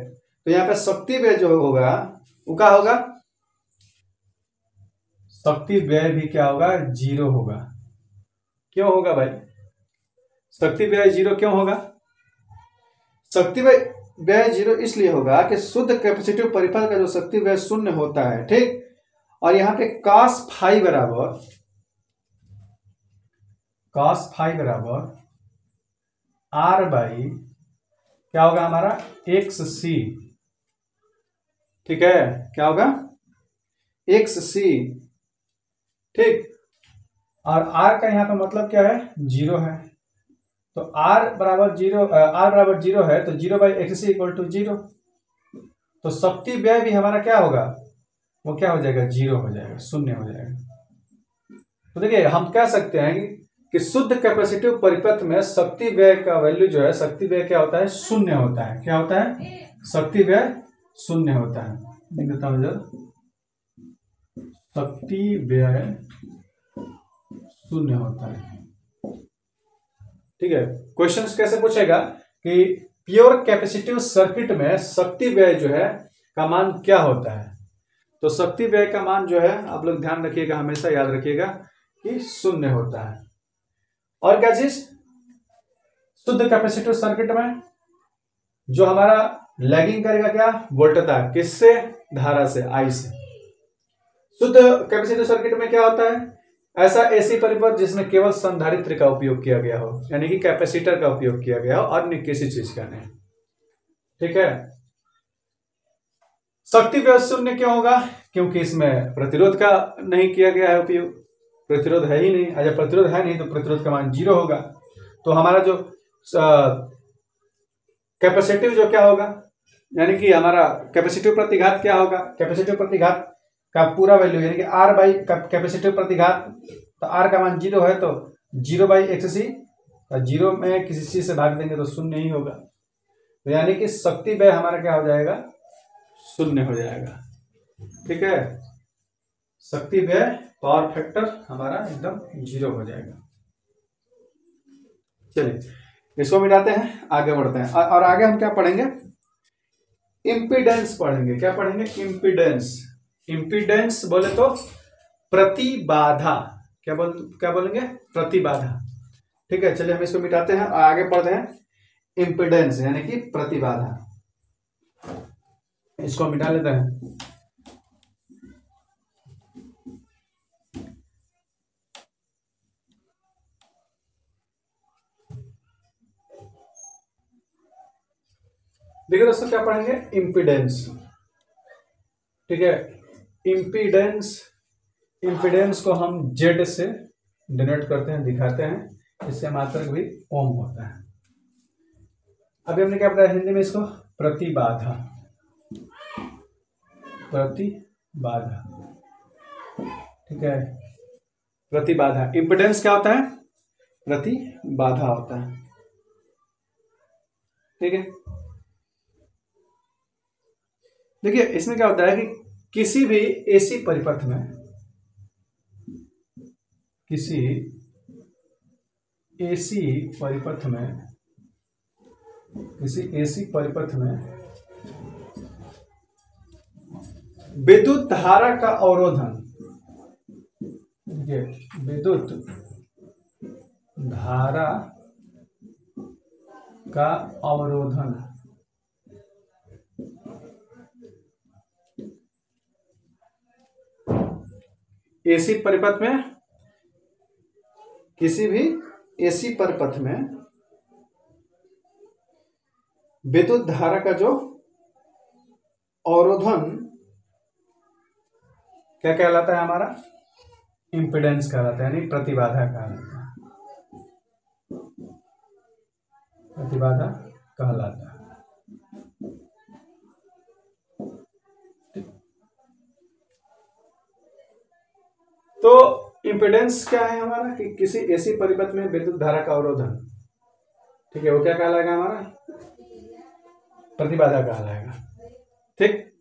तो यहां पे शक्ति व्यय जो होगा वो क्या होगा, शक्ति व्यय भी क्या होगा, 0 होगा। क्यों होगा भाई, शक्ति व्यय 0 क्यों होगा, शक्ति व्यय व्यय 0 इसलिए होगा कि शुद्ध कैपेसिटिव परिपथ का जो शक्ति व्यय 0 होता है, ठीक। और यहाँ पे cos फाई बराबर R बाई क्या होगा हमारा XC, ठीक है, क्या होगा XC, ठीक। और R का यहाँ पे मतलब क्या है 0 है, तो R बराबर 0 है, तो 0/XC इक्वल टू 0। तो शक्ति व्यय भी हमारा क्या होगा, वो क्या हो जाएगा 0 हो जाएगा, 0 हो जाएगा। तो देखिए हम कह सकते हैं कि शुद्ध कैपेसिटिव परिपथ में शक्ति व्यय का वैल्यू जो है, शक्ति व्यय क्या होता है 0 होता है। क्या होता है, शक्ति व्यय 0 होता है। लिख देता हूं जरा, शक्ति व्यय 0 होता है, ठीक है। क्वेश्चंस कैसे पूछेगा कि प्योर कैपेसिटिव सर्किट में शक्ति व्यय जो है का मान क्या होता है। तो शक्ति व्यय का मान जो है आप लोग ध्यान रखिएगा, हमेशा याद रखिएगा कि 0 होता है। और क्या चीज, शुद्ध कैपेसिटिव सर्किट में जो हमारा लैगिंग करेगा क्या, वोल्टता, किससे, धारा से, आई से। शुद्ध कैपेसिटिव सर्किट में क्या होता है, ऐसा एसी परिपथ जिसमें केवल संधारित्र का उपयोग किया गया हो, यानी कि कैपेसिटर का उपयोग किया गया हो, अन्य किसी चीज का नहीं, ठीक है। शक्ति व्यय 0 क्यों होगा, क्योंकि इसमें प्रतिरोध का नहीं किया गया है उपयोग, प्रतिरोध है ही नहीं। अगर प्रतिरोध है नहीं तो प्रतिरोध का मान 0 होगा। तो हमारा जो कैपेसिटिव जो क्या होगा, यानी कि हमारा कैपेसिटिव प्रतिघात क्या होगा, कैपेसिटिव प्रतिघात का पूरा वैल्यू यानी कि R बाई कैपेसिटिव प्रतिघात, तो R का मान 0 है तो 0/XC, 0 में किसी चीज से भाग देंगे तो 0 ही होगा। तो यानी कि शक्ति व्यय हमारा क्या हो जाएगा, 0 हो जाएगा, ठीक है। शक्ति व्यय पावर फैक्टर हमारा एकदम 0 हो जाएगा। चलिए इसको मिटाते हैं, आगे बढ़ते हैं। और आगे हम क्या पढ़ेंगे, इम्पीडेंस पढ़ेंगे। क्या पढ़ेंगे, इम्पीडेंस। इम्पीडेंस बोले तो प्रतिबाधा, क्या बोलेंगे, प्रतिबाधा, ठीक है। चलिए हम इसको मिटाते हैं और आगे पढ़ते हैं इम्पीडेंस यानी कि प्रतिबाधा। इसको मिटा लेते हैं। देखिए दोस्तों क्या पढ़ेंगे, इम्पीडेंस, ठीक है। इम्पीडेंस को हम जेड से डिनोट करते हैं, दिखाते हैं, इससे मात्रक भी ओम होता है। अभी हमने क्या बताया हिंदी में इसको, प्रतिबाधा, प्रतिबाधा, ठीक है। प्रतिबाधा, इम्पीडेंस क्या होता है, प्रतिबाधा होता है, ठीक है। देखिए इसमें क्या होता है कि किसी भी एसी परिपथ में, किसी एसी परिपथ में विद्युत धारा का अवरोधन, विद्युत धारा का अवरोधन एसी परिपथ में, किसी भी एसी परिपथ में विद्युत धारा का जो अवरोधन क्या कहलाता है हमारा, इम्पीडेंस कहलाता है, यानी प्रतिबाधा कहलाता है, प्रतिबाधा कहलाता है। तो इम्पीडेंस क्या है हमारा कि किसी एसी परिपथ में विद्युत धारा का अवरोधन, ठीक है, वो क्या कहलाएगा हमारा, प्रतिबाधा कहलाएगा, ठीक।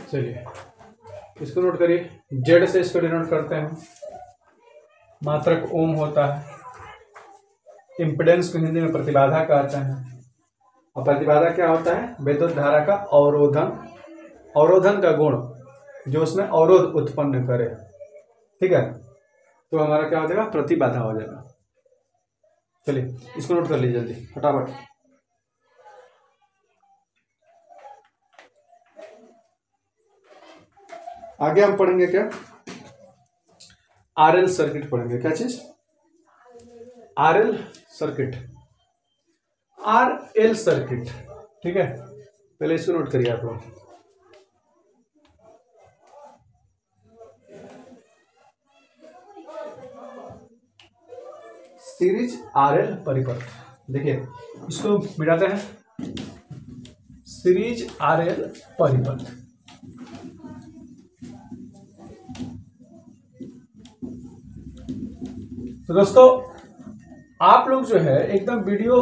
चलिए इसको नोट करिए, जेड से इसको डिनोट करते हैं, मात्रक ओम होता है। इम्पीडेंस को हिंदी में प्रतिबाधा कहते हैं, और प्रतिबाधा क्या होता है, विद्युत धारा का अवरोधन अवरोधन का गुण जो उसमें अवरोध उत्पन्न करे, ठीक है, तो हमारा क्या हो जाएगा, प्रतिबाधा हो जाएगा। चलिए इसको नोट कर लीजिए जल्दी फटाफट। आगे हम पढ़ेंगे क्या, आरएल सर्किट पढ़ेंगे। क्या चीज, आरएल सर्किट, आरएल सर्किट, ठीक है, पहले इसको नोट करिए आप लोग। सीरीज आरएल परिपथ, देखिए इसको मिटाते हैं, सीरीज आरएल परिपथ। तो दोस्तों आप लोग जो है एकदम वीडियो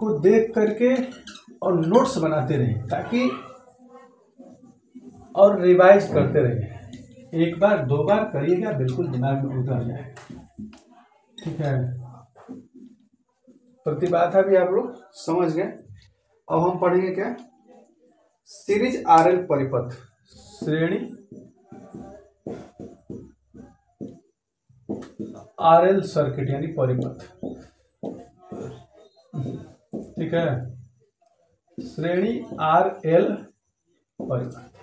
को देख करके और नोट्स बनाते रहें, ताकि और रिवाइज करते रहें। एक बार दो बार करिएगा, बिल्कुल दिमाग में उतर जाए, ठीक है। प्रतिबाधा भी आप लोग समझ गए। अब हम पढ़ेंगे क्या, सीरीज आरएल परिपथ, श्रेणी आरएल सर्किट यानी परिपथ, ठीक है, श्रेणी आरएल परिपथ।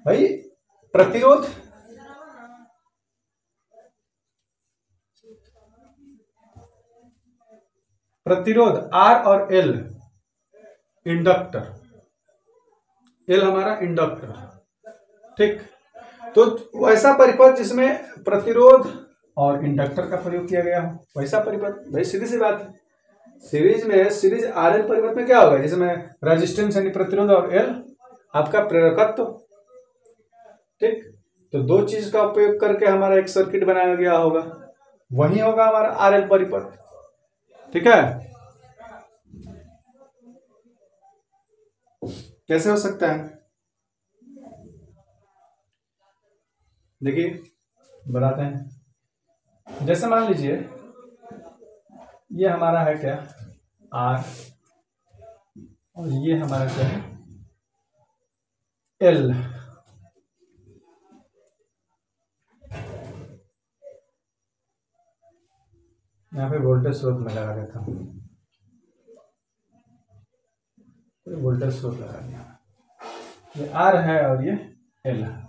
भाई प्रतिरोध, प्रतिरोध आर और एल, इंडक्टर, एल हमारा इंडक्टर, ठीक। तो वैसा परिपथ जिसमें प्रतिरोध और इंडक्टर का प्रयोग किया गया हो, वैसा परिपथ। भाई सीधी सी बात है, सीरीज में, सीरीज आरएल परिपथ में क्या होगा, जिसमें रेजिस्टेंस यानी प्रतिरोध और एल आपका प्रेरकत्व, ठीक। तो दो चीज का उपयोग करके हमारा एक सर्किट बनाया गया होगा, वही होगा हमारा आरएल परिपथ, ठीक है। कैसे हो सकता है, देखिए बताते हैं। जैसे मान लीजिए ये हमारा है क्या, आर, और ये हमारा क्या है, एल। यहाँ पे वोल्टेज स्रोत में लगा देता हूँ, वोल्टेज स्रोत लगा दिया, ये आर है और ये एल है,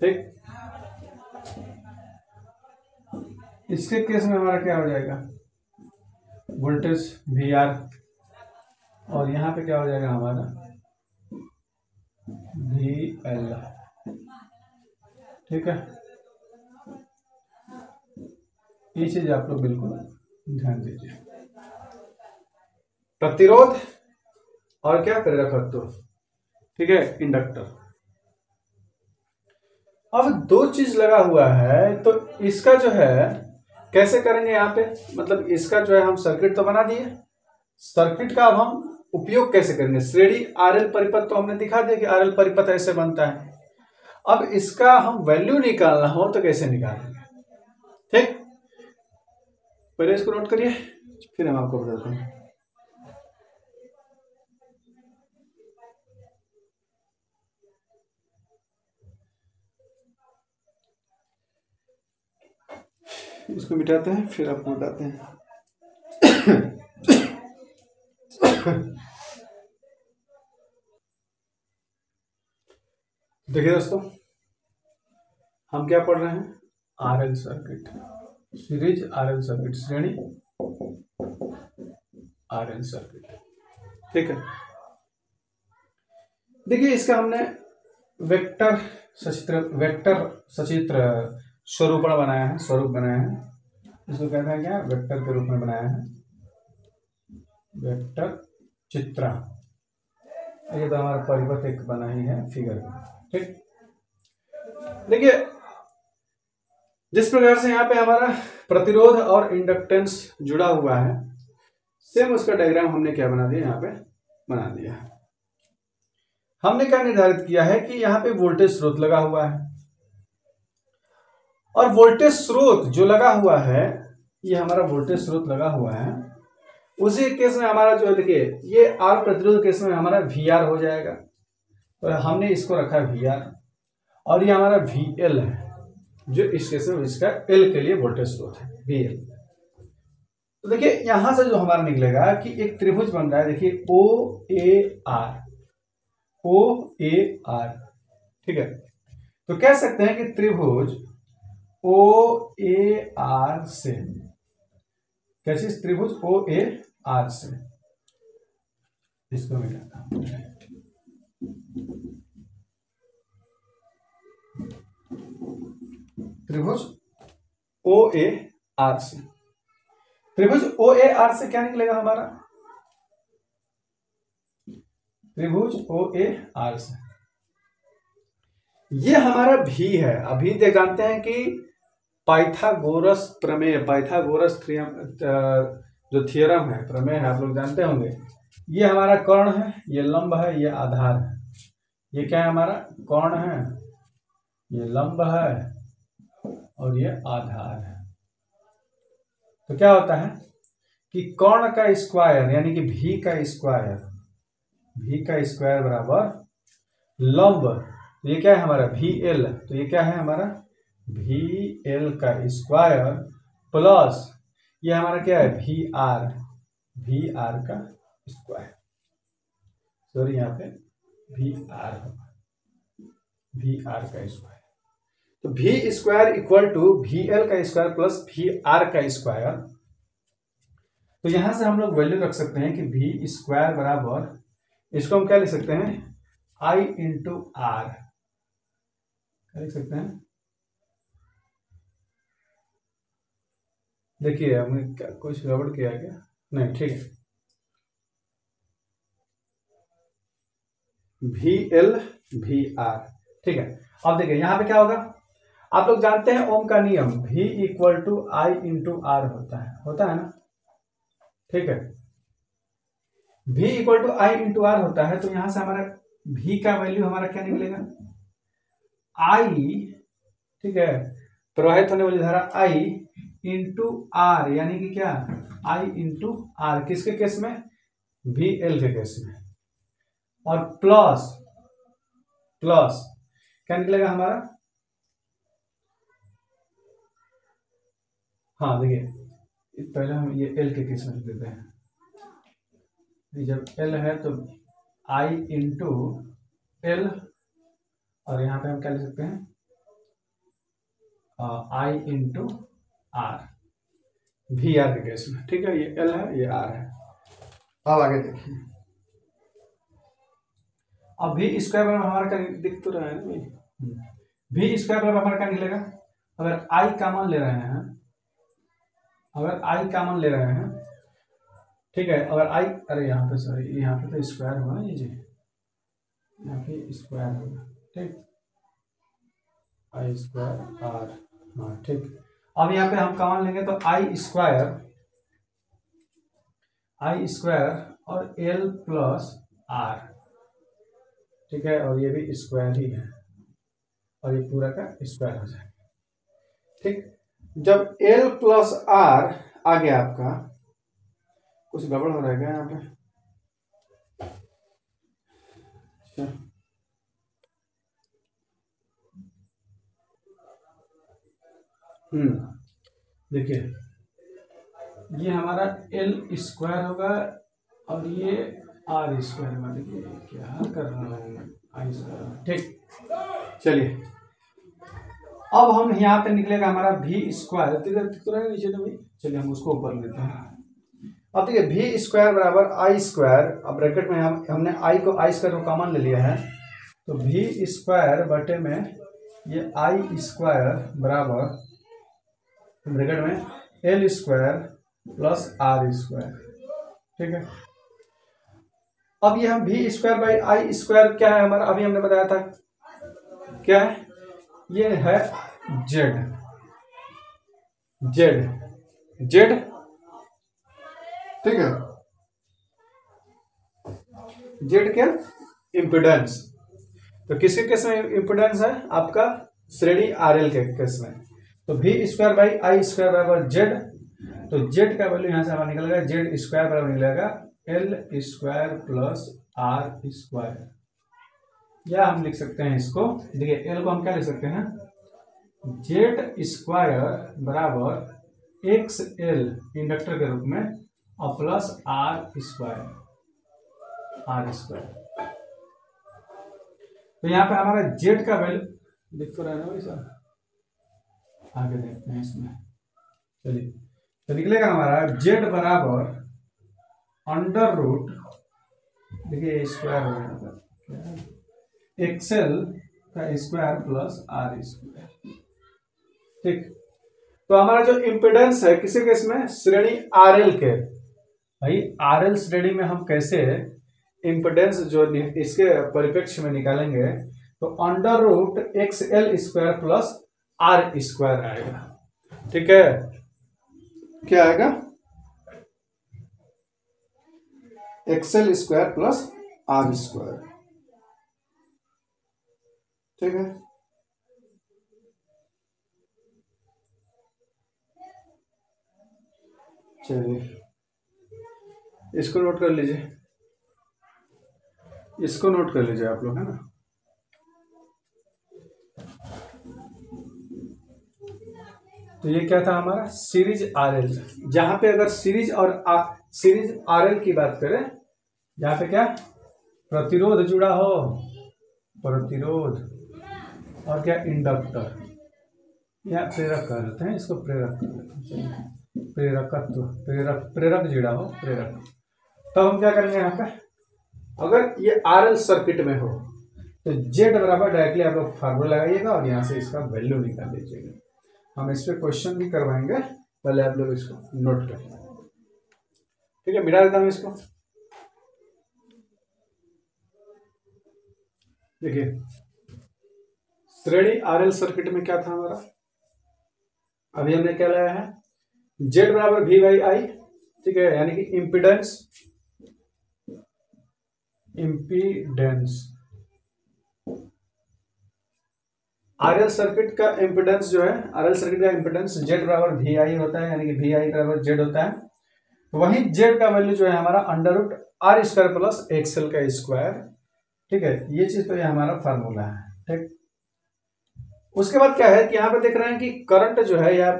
ठीक। इसके केस में हमारा क्या हो जाएगा, वोल्टेज वी आर, और यहाँ पे क्या हो जाएगा हमारा वी एल, ठीक है। ये चीज आप लोग बिल्कुल ध्यान दीजिए। प्रतिरोध और क्या, प्रेरकत्व, ठीक है, इंडक्टर। अब दो चीज लगा हुआ है, तो इसका जो है कैसे करेंगे यहाँ पे, मतलब इसका जो है हम सर्किट तो बना दिए, सर्किट का अब हम उपयोग कैसे करेंगे। श्रेणी आरएल परिपथ तो हमने दिखा दिया कि आरएल परिपथ ऐसे बनता है। अब इसका हम वैल्यू निकालना हो तो कैसे निकालेंगे, ठीक। पहले इसको नोट करिए, फिर हम आपको बताते हैं। इसको मिटाते हैं, फिर आपको बताते हैं। देखिए दोस्तों, हम क्या पढ़ रहे हैं, RL circuit, series RL circuit, श्रेणी आरएल सर्किट, ठीक है। देखिए इसका हमने वेक्टर सचित्र स्वरूपण बनाया है, स्वरूप बनाया है, इसको कहते हैं क्या, वेक्टर के रूप में बनाया है, वेक्टर चित्रा। ये तो हमारा परिपथ एक बना ही है फिगर में, ठीक। देखिए जिस प्रकार से यहाँ पे हमारा प्रतिरोध और इंडक्टेंस जुड़ा हुआ है, सेम उसका डायग्राम हमने क्या बना दिया, यहाँ पे बना दिया है। हमने क्या निर्धारित किया है कि यहाँ पे वोल्टेज स्रोत लगा हुआ है, और वोल्टेज स्रोत जो लगा हुआ है, ये हमारा वोल्टेज स्रोत लगा हुआ है, उसी केस में हमारा जो है देखिए ये आर प्रतिरोध केस में हमारा वी आर हो जाएगा, तो हमने इसको रखा है वी आर, और ये हमारा वी एल है जो इस केस में इसका एल के लिए वोल्टेज स्रोत है वी एल। तो देखिए यहां से जो हमारा निकलेगा कि एक त्रिभुज बन रहा है, देखिए ओ A R, O A R, ठीक है। तो कह सकते हैं कि त्रिभुज ओ ए आर से, कैसी त्रिभुज ओ ए आर से, इसको मैं कहता हूं त्रिभुज ओ ए आर से, त्रिभुज ओ ए आर से क्या निकलेगा हमारा, त्रिभुज ओ ए आर से ये हमारा भी है। अभी देख जानते हैं कि पाइथागोरस प्रमेय, पाइथागोरस जो थियरम है, प्रमेय है, आप लोग जानते होंगे। ये हमारा कर्ण है, ये लंब है, ये आधार है। ये क्या है हमारा कर्ण है, ये लंब है और ये आधार है। तो क्या होता है कि कर्ण का स्क्वायर यानी कि भी का स्क्वायर, भी का स्क्वायर बराबर लंब, तो ये क्या है हमारा भी एल, तो ये क्या है हमारा भी एल का स्क्वायर प्लस ये हमारा क्या है भी आर, भी आर का स्क्वायर, सॉरी यहाँ पे भी आर होगा, भी आर का स्क्वायर। तो भी स्क्वायर इक्वल टू भी एल का स्क्वायर प्लस भी आर का स्क्वायर। तो यहां से हम लोग वैल्यू रख सकते हैं कि भी स्क्वायर बराबर, इसको हम क्या लिख सकते हैं आई इंटू आर, क्या लिख सकते हैं, देखिए हमने क्या कुछ गड़बड़ किया क्या, नहीं ठीक है, भी एल भी आर, ठीक है। अब देखिए यहां पे क्या होगा, आप लोग जानते हैं ओम का नियम, भी equal to I into R होता है ना, ठीक है। भी equal to I into R होता है, तो यहां से हमारा भी का वैल्यू हमारा क्या निकलेगा आई, ठीक है, प्रवाहित होने वाली धारा आई इंटू आर, यानी कि क्या आई इंटू आर, किसके केस में, भी एल के केस में, और प्लस प्लस क्या निकलेगा हमारा, हाँ देखिए पहले हम ये एल के केस में लिख देते हैं, जब एल है तो आई इंटू एल, और यहाँ पे हम क्या लिख सकते हैं आई इंटू आर, भी आर के केस में, ठीक है। ये एल है, ये आर है। अब आगे देखिए, अब भी स्क्वायर बराबर हमारा क्या दिख तो रहा है ना, भी स्क्वायर बराबर हमारा क्या निकलेगा, अगर आई कॉमन ले रहे हैं, अगर आई कॉमन ले रहे हैं, ठीक है, अगर आई, अरे यहाँ पे सॉरी, यहाँ पे तो स्क्वायर होगा ना, ये जी यहाँ पे स्क्वायर होगा, ठीक, आई स्क्वायर आर, हाँ ठीक। अब यहाँ पे हम कॉमन लेंगे तो आई स्क्वायर और एल प्लस आर, ठीक है, और ये भी स्क्वायर ही है, और ये पूरा का स्क्वायर हो जाएगा, ठीक। जब एल प्लस आर आ गया आपका, कुछ गड़बड़ हो रहा है क्या यहाँ पे, अच्छा देखिए ये हमारा एल स्क्वायर होगा और ये आर स्क्वायर होगा, देखिए क्या कर रहा हूँ मैं, आई स्क्वायर, ठीक। चलिए अब हम यहाँ पे निकलेगा हमारा भी स्क्वायर, नीचे तो भाई, चलिए हम उसको ऊपर लेते हैं। अब देखिए भी स्क्वायर बराबर आई स्क्वायर, अब ब्रैकेट में हमने आई स्क्वायर को कॉमन ले लिया है, तो भी स्क्वायर बटे में ये आई स्क्वायर बराबर ब्रैकेट में L square plus R square, ठीक है। अब ये हम भी स्क्वायर बाई आई स्क्वायर क्या है हमारा, अभी हमने बताया था क्या है, ये है जेड, ठीक है, जेड क्या इम्पिडेंस, तो किसके केस में इम्पिडेंस है आपका, श्रेणी आरएल के केस में, तो भी स्क्वायर बाई आई स्क्वायर बराबर जेड, तो जेड का वैल्यू यहाँ से हमारा निकलेगा, जेड स्क्वायर बराबर निकलेगा L square plus R square, या हम लिख सकते हैं इसको, देखिए एल को हम क्या लिख सकते हैं, जेड स्क्वायर बराबर एक्स एल इंडक्टर के रूप में और प्लस आर स्क्वायर। तो यहाँ पे हमारा जेड का वैल्यू दिख तो रहा है ना भाई साहब, आगे देखते हैं इसमें, चलिए तो निकलेगा हमारा जेड बराबर अंडर रूट, देखिए स्क्वायर हो गया एक्सएल का स्क्वायर प्लस आर स्क्वायर। ठीक, तो हमारा जो इम्पिडेंस है किसी केस में श्रेणी आरएल के, भाई आरएल श्रेणी में हम कैसे इम्पिडेंस जो इसके परिप्रेक्ष्य में निकालेंगे, तो under root X L square plus R square आएगा। ठीक है, क्या आएगा, XL square plus R square. ठीक है, चलिए इसको नोट कर लीजिए, इसको नोट कर लीजिए आप लोग, है ना। तो ये क्या था हमारा सीरीज आरएल, जहां पे अगर सीरीज और सीरीज आरएल की बात करें, जहां पे क्या प्रतिरोध जुड़ा हो, प्रतिरोध और क्या इंडक्टर या प्रेरक कहते हैं इसको, प्रेरक प्रेरकत्व, प्रेरक जुड़ा हो, प्रेरक, तब हम क्या करेंगे यहाँ पे, अगर ये आरएल सर्किट में हो तो जेड बराबर डायरेक्टली आप लोग फार्मूला लगाइएगा और यहाँ से इसका वैल्यू निकाल लीजिएगा। हम इस पे क्वेश्चन भी करवाएंगे, पहले आप लोग इसको नोट करें। ठीक है, मिटा देता हूं इसको। देखिए श्रेणी आरएल सर्किट में क्या था हमारा, अभी हमने क्या लाया है, जेड बराबर वी बाई आई। ठीक है, यानी कि इम्पिडेंस, आरएल सर्किट का इम्पिडेंस जो है, आरएल सर्किट का इम्पिडेंस जेड बराबर वी आई होता है, यानी कि वी आई बराबर जेड होता है। वहीं जेड का वैल्यू जो है हमारा under root R square plus XL का स्क्वायर। ठीक है, ये चीज तो ये हमारा फार्मूला है। ठीक, उसके बाद क्या है कि यहाँ पे देख रहे हैं कि करंट जो है या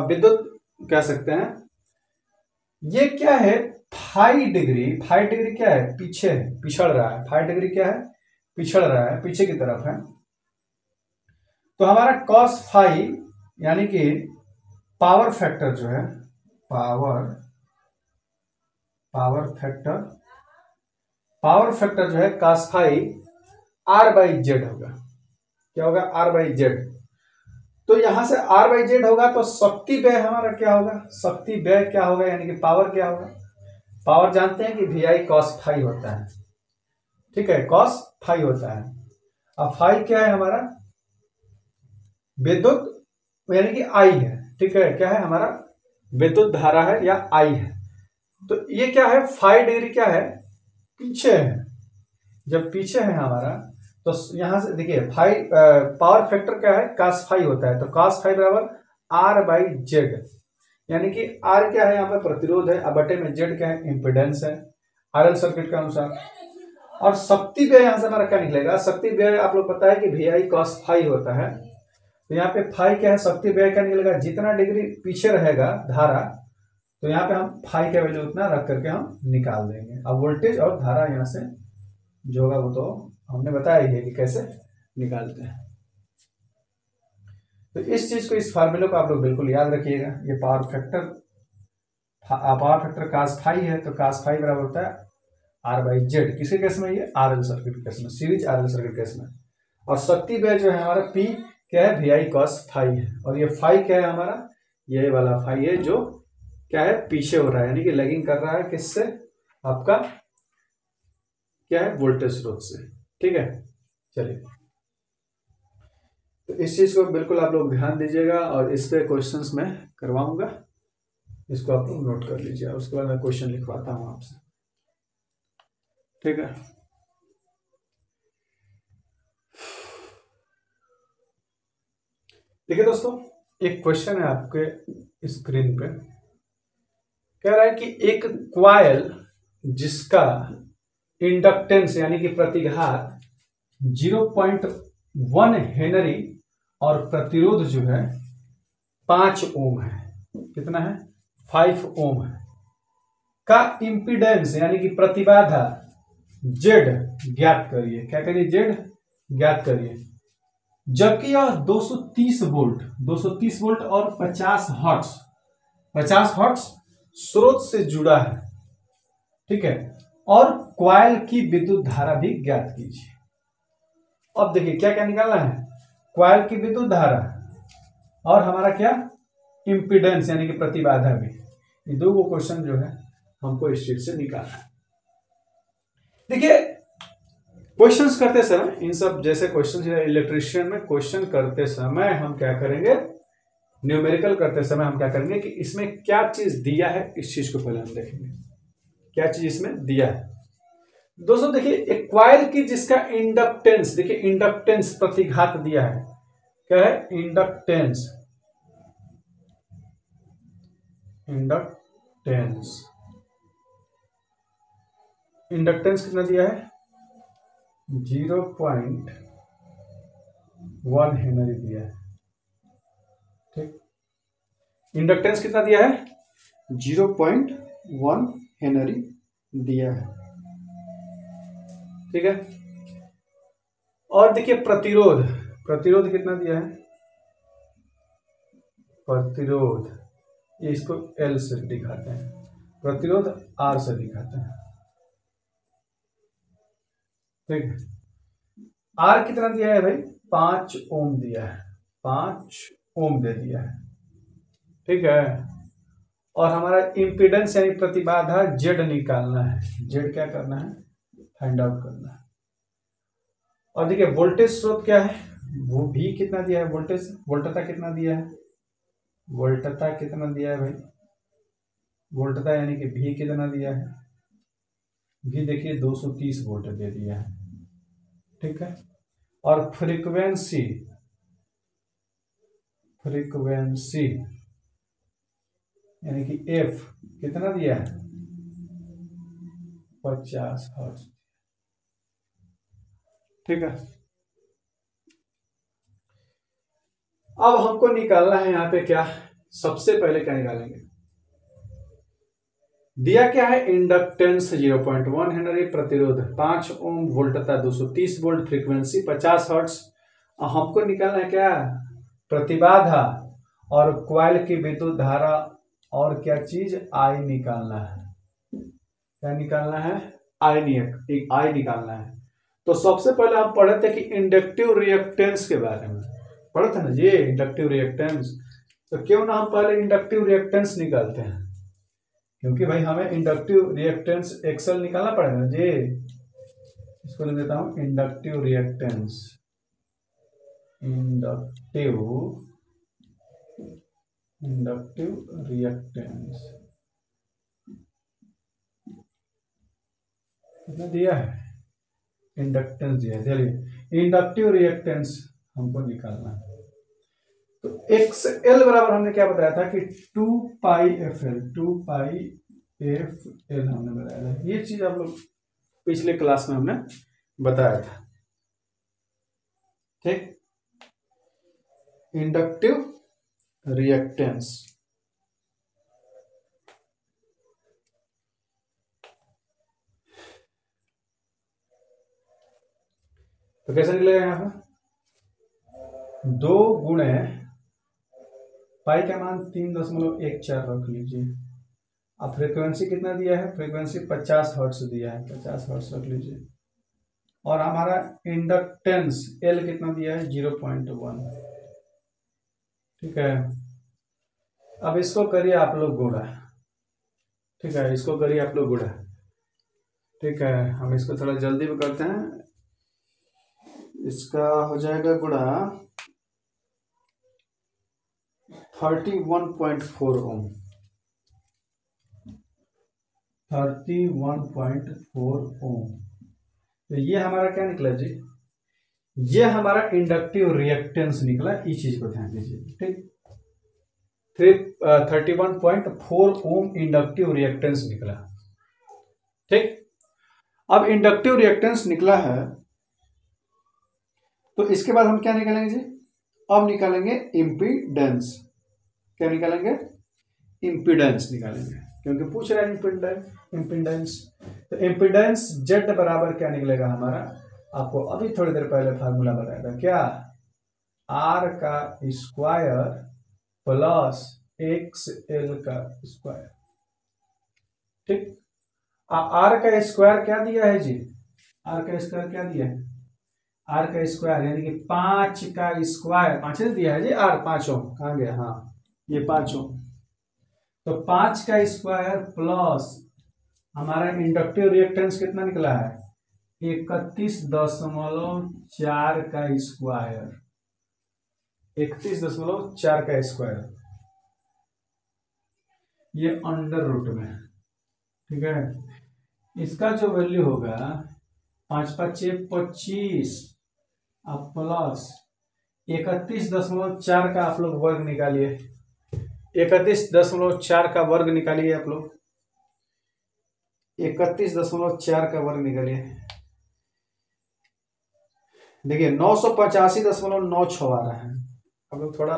विद्युत कह सकते हैं, ये क्या है 5 डिग्री, 5 डिग्री क्या है, पीछे पिछड़ रहा है, 5 डिग्री क्या है, पिछड़ रहा है, पीछे की तरफ है। तो हमारा cos फाई यानी कि पावर फैक्टर जो है, पावर फैक्टर जो है cos phi R by Z होगा। क्या होगा, आर बाई जेड। तो यहां से आर बाई जेड होगा तो शक्ति व्यय हमारा क्या होगा, शक्ति व्यय क्या होगा, यानी कि पावर क्या होगा, पावर जानते हैं कि वी आई cos फाई होता है। ठीक है, cos फाई होता है। अब फाई क्या है हमारा, विद्युत यानी कि आई है। ठीक है, क्या है हमारा विद्युत धारा है या आई है। तो ये क्या है 5 डिग्री क्या है, पीछे है। जब पीछे है हमारा तो यहां से देखिए फाई पावर फैक्टर क्या है, cos फाई होता है। तो cos फाई बराबर आर बाई जेड, यानी कि आर क्या है यहाँ पे प्रतिरोध है, बटे में जेड क्या है इम्पिडेंस है आरएल सर्किट के अनुसार। और शक्ति व्यय यहां से हमारा क्या निकलेगा, शक्ति व्यय आप लोग पता है कि वी आई cos फाई होता है। तो यहाँ पे फाई क्या है, शक्ति व्यय क्या निकलेगा, जितना डिग्री पीछे रहेगा धारा, तो यहाँ पे हम फाई का वैल्यू उतना रख करके हम निकाल देंगे। अब वोल्टेज और धारा यहाँ से जो होगा वो तो हमने बताया ही है कि कैसे निकालते हैं। तो इस चीज को, इस फार्मूले को आप लोग बिल्कुल याद रखिएगा। ये पावर फैक्टर cos फाई है, तो cos फाई बराबर होता है आर बाई जेड। किसी केस में, ये आरएल सर्किट केस में, सीरीज आरएल सर्किट केस में। और शक्ति व्यय जो है हमारा पी क्या है, वी आई cos फाई है। और ये फाई क्या है हमारा, ये वाला फाई है जो क्या है पीछे हो रहा है, यानी कि लैगिंग कर रहा है किससे, आपका क्या है वोल्टेज स्रोत से। ठीक है, चलिए तो इस चीज को बिल्कुल आप लोग ध्यान दीजिएगा और इस पे क्वेश्चंस मैं करवाऊंगा, इसको आप लोग नोट कर लीजिए। उसके बाद मैं क्वेश्चन लिखवाता हूं आपसे। ठीक है, देखिए दोस्तों, एक क्वेश्चन है आपके स्क्रीन पे, कह रहा है कि एक क्वाइल जिसका इंडक्टेंस यानी कि प्रतिघात 0.1 हेनरी और प्रतिरोध जो है 5 ओम है, कितना है 5 ओम है, का इंपीडेंस यानी कि प्रतिबाधा जेड ज्ञात करिए। क्या करिए, जेड ज्ञात करिए। जबकि यह 230 वोल्ट और 50 हर्ट्ज स्रोत से जुड़ा है, ठीक है। और क्वाइल की विद्युत धारा भी ज्ञात कीजिए। अब देखिए क्या क्या निकालना है, क्वाइल की विद्युत धारा और हमारा क्या इंपीडेंस यानी कि प्रतिबाधा भी। ये दो वो क्वेश्चन जो है हमको इस चीज से निकालना है। देखिए क्वेश्चंस करते समय इन सब जैसे क्वेश्चन इलेक्ट्रिशियन में क्वेश्चन करते समय हम क्या करेंगे, न्यूमेरिकल करते समय हम क्या करेंगे कि इसमें क्या चीज दिया है, इस चीज को पहले हम देखेंगे क्या चीज इसमें दिया है। दोस्तों देखिए एक क्वाइल की जिसका इंडक्टेंस, देखिए इंडक्टेंस प्रतिघात दिया है, क्या है इंडक्टेंस, इंडक्टेंस कितना दिया है 0.1 हेनरी दिया है, ठीक। इंडक्टेंस कितना दिया है 0.1 हेनरी दिया है, ठीक है। और देखिए प्रतिरोध कितना दिया है, प्रतिरोध ये इसको L से दिखाते हैं, प्रतिरोध R से दिखाते हैं, ठीक है। R कितना दिया है भाई 5 ओम दिया है, 5 ओम दे दिया है, ठीक है। और हमारा इंपीडेंस यानी प्रतिबाधा जेड निकालना है, जेड क्या करना है फाइंड आउट करना है। और देखिए वोल्टेज स्रोत क्या है, वो भी कितना दिया है, वोल्टता कितना दिया है, वोल्टता कितना दिया है भाई, वोल्टता यानी कि भी कितना दिया है, भी देखिए 230 वोल्ट दे दिया है, ठीक है। और फ्रीक्वेंसी यानी कि एफ कितना दिया है 50 हर्ट्ज, ठीक है। अब हमको निकालना है यहाँ पे क्या, सबसे पहले क्या निकालेंगे, दिया क्या है इंडक्टेंस 0.1 हेनरी, प्रतिरोध 5 ओम, वोल्टता 230 वोल्ट, फ्रीक्वेंसी 50 हर्ट्ज। हमको निकालना है क्या प्रतिबाधा और क्वाइल की विद्युत धारा और क्या चीज आई निकालना है, क्या निकालना है आई निकालना है। तो सबसे पहले हम पढ़े थे कि इंडक्टिव रिएक्टेंस के बारे में पढ़े थे ना जी, इंडक्टिव रिएक्टेंस। तो क्यों ना हम पहले इंडक्टिव रिएक्टेंस निकालते हैं, क्योंकि भाई हमें इंडक्टिव रिएक्टेंस एक्सल निकालना पड़ेगा जी। इसको लिख देता हूं इंडक्टिव रिएक्टेंस, इंडक्टिव रिएक्टेंस कितना दिया है, इंडक्टेंस दिया है, चलिए इंडक्टिव रिएक्टेंस हमको निकालना है। तो XL बराबर हमने क्या बताया था कि 2πfl हमने बताया था, ये चीज आप लोग पिछले क्लास में हमने बताया था, ठीक। इंडक्टिव रिएक्टेंस तो कैसे निकलेगा यहां पर 2 गुणे पाई का मान 3.14 रख लीजिए। अब फ्रीक्वेंसी कितना दिया है, फ्रीक्वेंसी 50 हर्ट्ज दिया है, 50 हर्ट्ज रख लीजिए। और हमारा इंडक्टेंस L कितना दिया है 0.1, ठीक है। अब इसको करिए आप लोग गुणा, ठीक है, इसको करिए आप लोग गुणा, ठीक है। हम इसको थोड़ा जल्दी में करते हैं, इसका हो जाएगा गुणा 31.4 ओम, 31.4 ओम। तो ये हमारा क्या निकला जी, ये हमारा इंडक्टिव रिएक्टेंस निकला, इस चीज को ध्यान दीजिए, ठीक। 31.4 ओम इंडक्टिव रिएक्टेंस निकला। ठीक, अब इंडक्टिव रिएक्टेंस निकला है तो इसके बाद हम क्या निकालेंगे जी? अब निकालेंगे इम्पीडेंस। क्या निकालेंगे? इम्पीडेंस निकालेंगे, क्योंकि पूछ रहा है इम्पीडेंस। तो इम्पीडेंस जेड बराबर क्या निकलेगा हमारा? आपको अभी थोड़ी देर पहले फार्मूला बताया था, क्या? आर का स्क्वायर प्लस एक्स एल का स्क्वायर। ठीक, आर का स्क्वायर क्या दिया है जी? आर का स्क्वायर क्या दिया है? आर का स्क्वायर यानी कि 5 का स्क्वायर, 5 दिया है जी। आर पांचों कहाँ गया? हाँ, ये पांचों। तो 5 का स्क्वायर प्लस हमारा इंडक्टिव रिएक्टेंस कितना निकला है? 31.4 का स्क्वायर। 31.4 का स्क्वायर, ये अंडर रूट में। ठीक है, इसका जो वैल्यू होगा 5 5 25 अब प्लस 31.4 का आप लोग वर्ग निकालिए। 31.4 का वर्ग निकालिए आप लोग। 31.4 का वर्ग निकालिए। देखिए 985.96 आ रहा है। आप लोग थोड़ा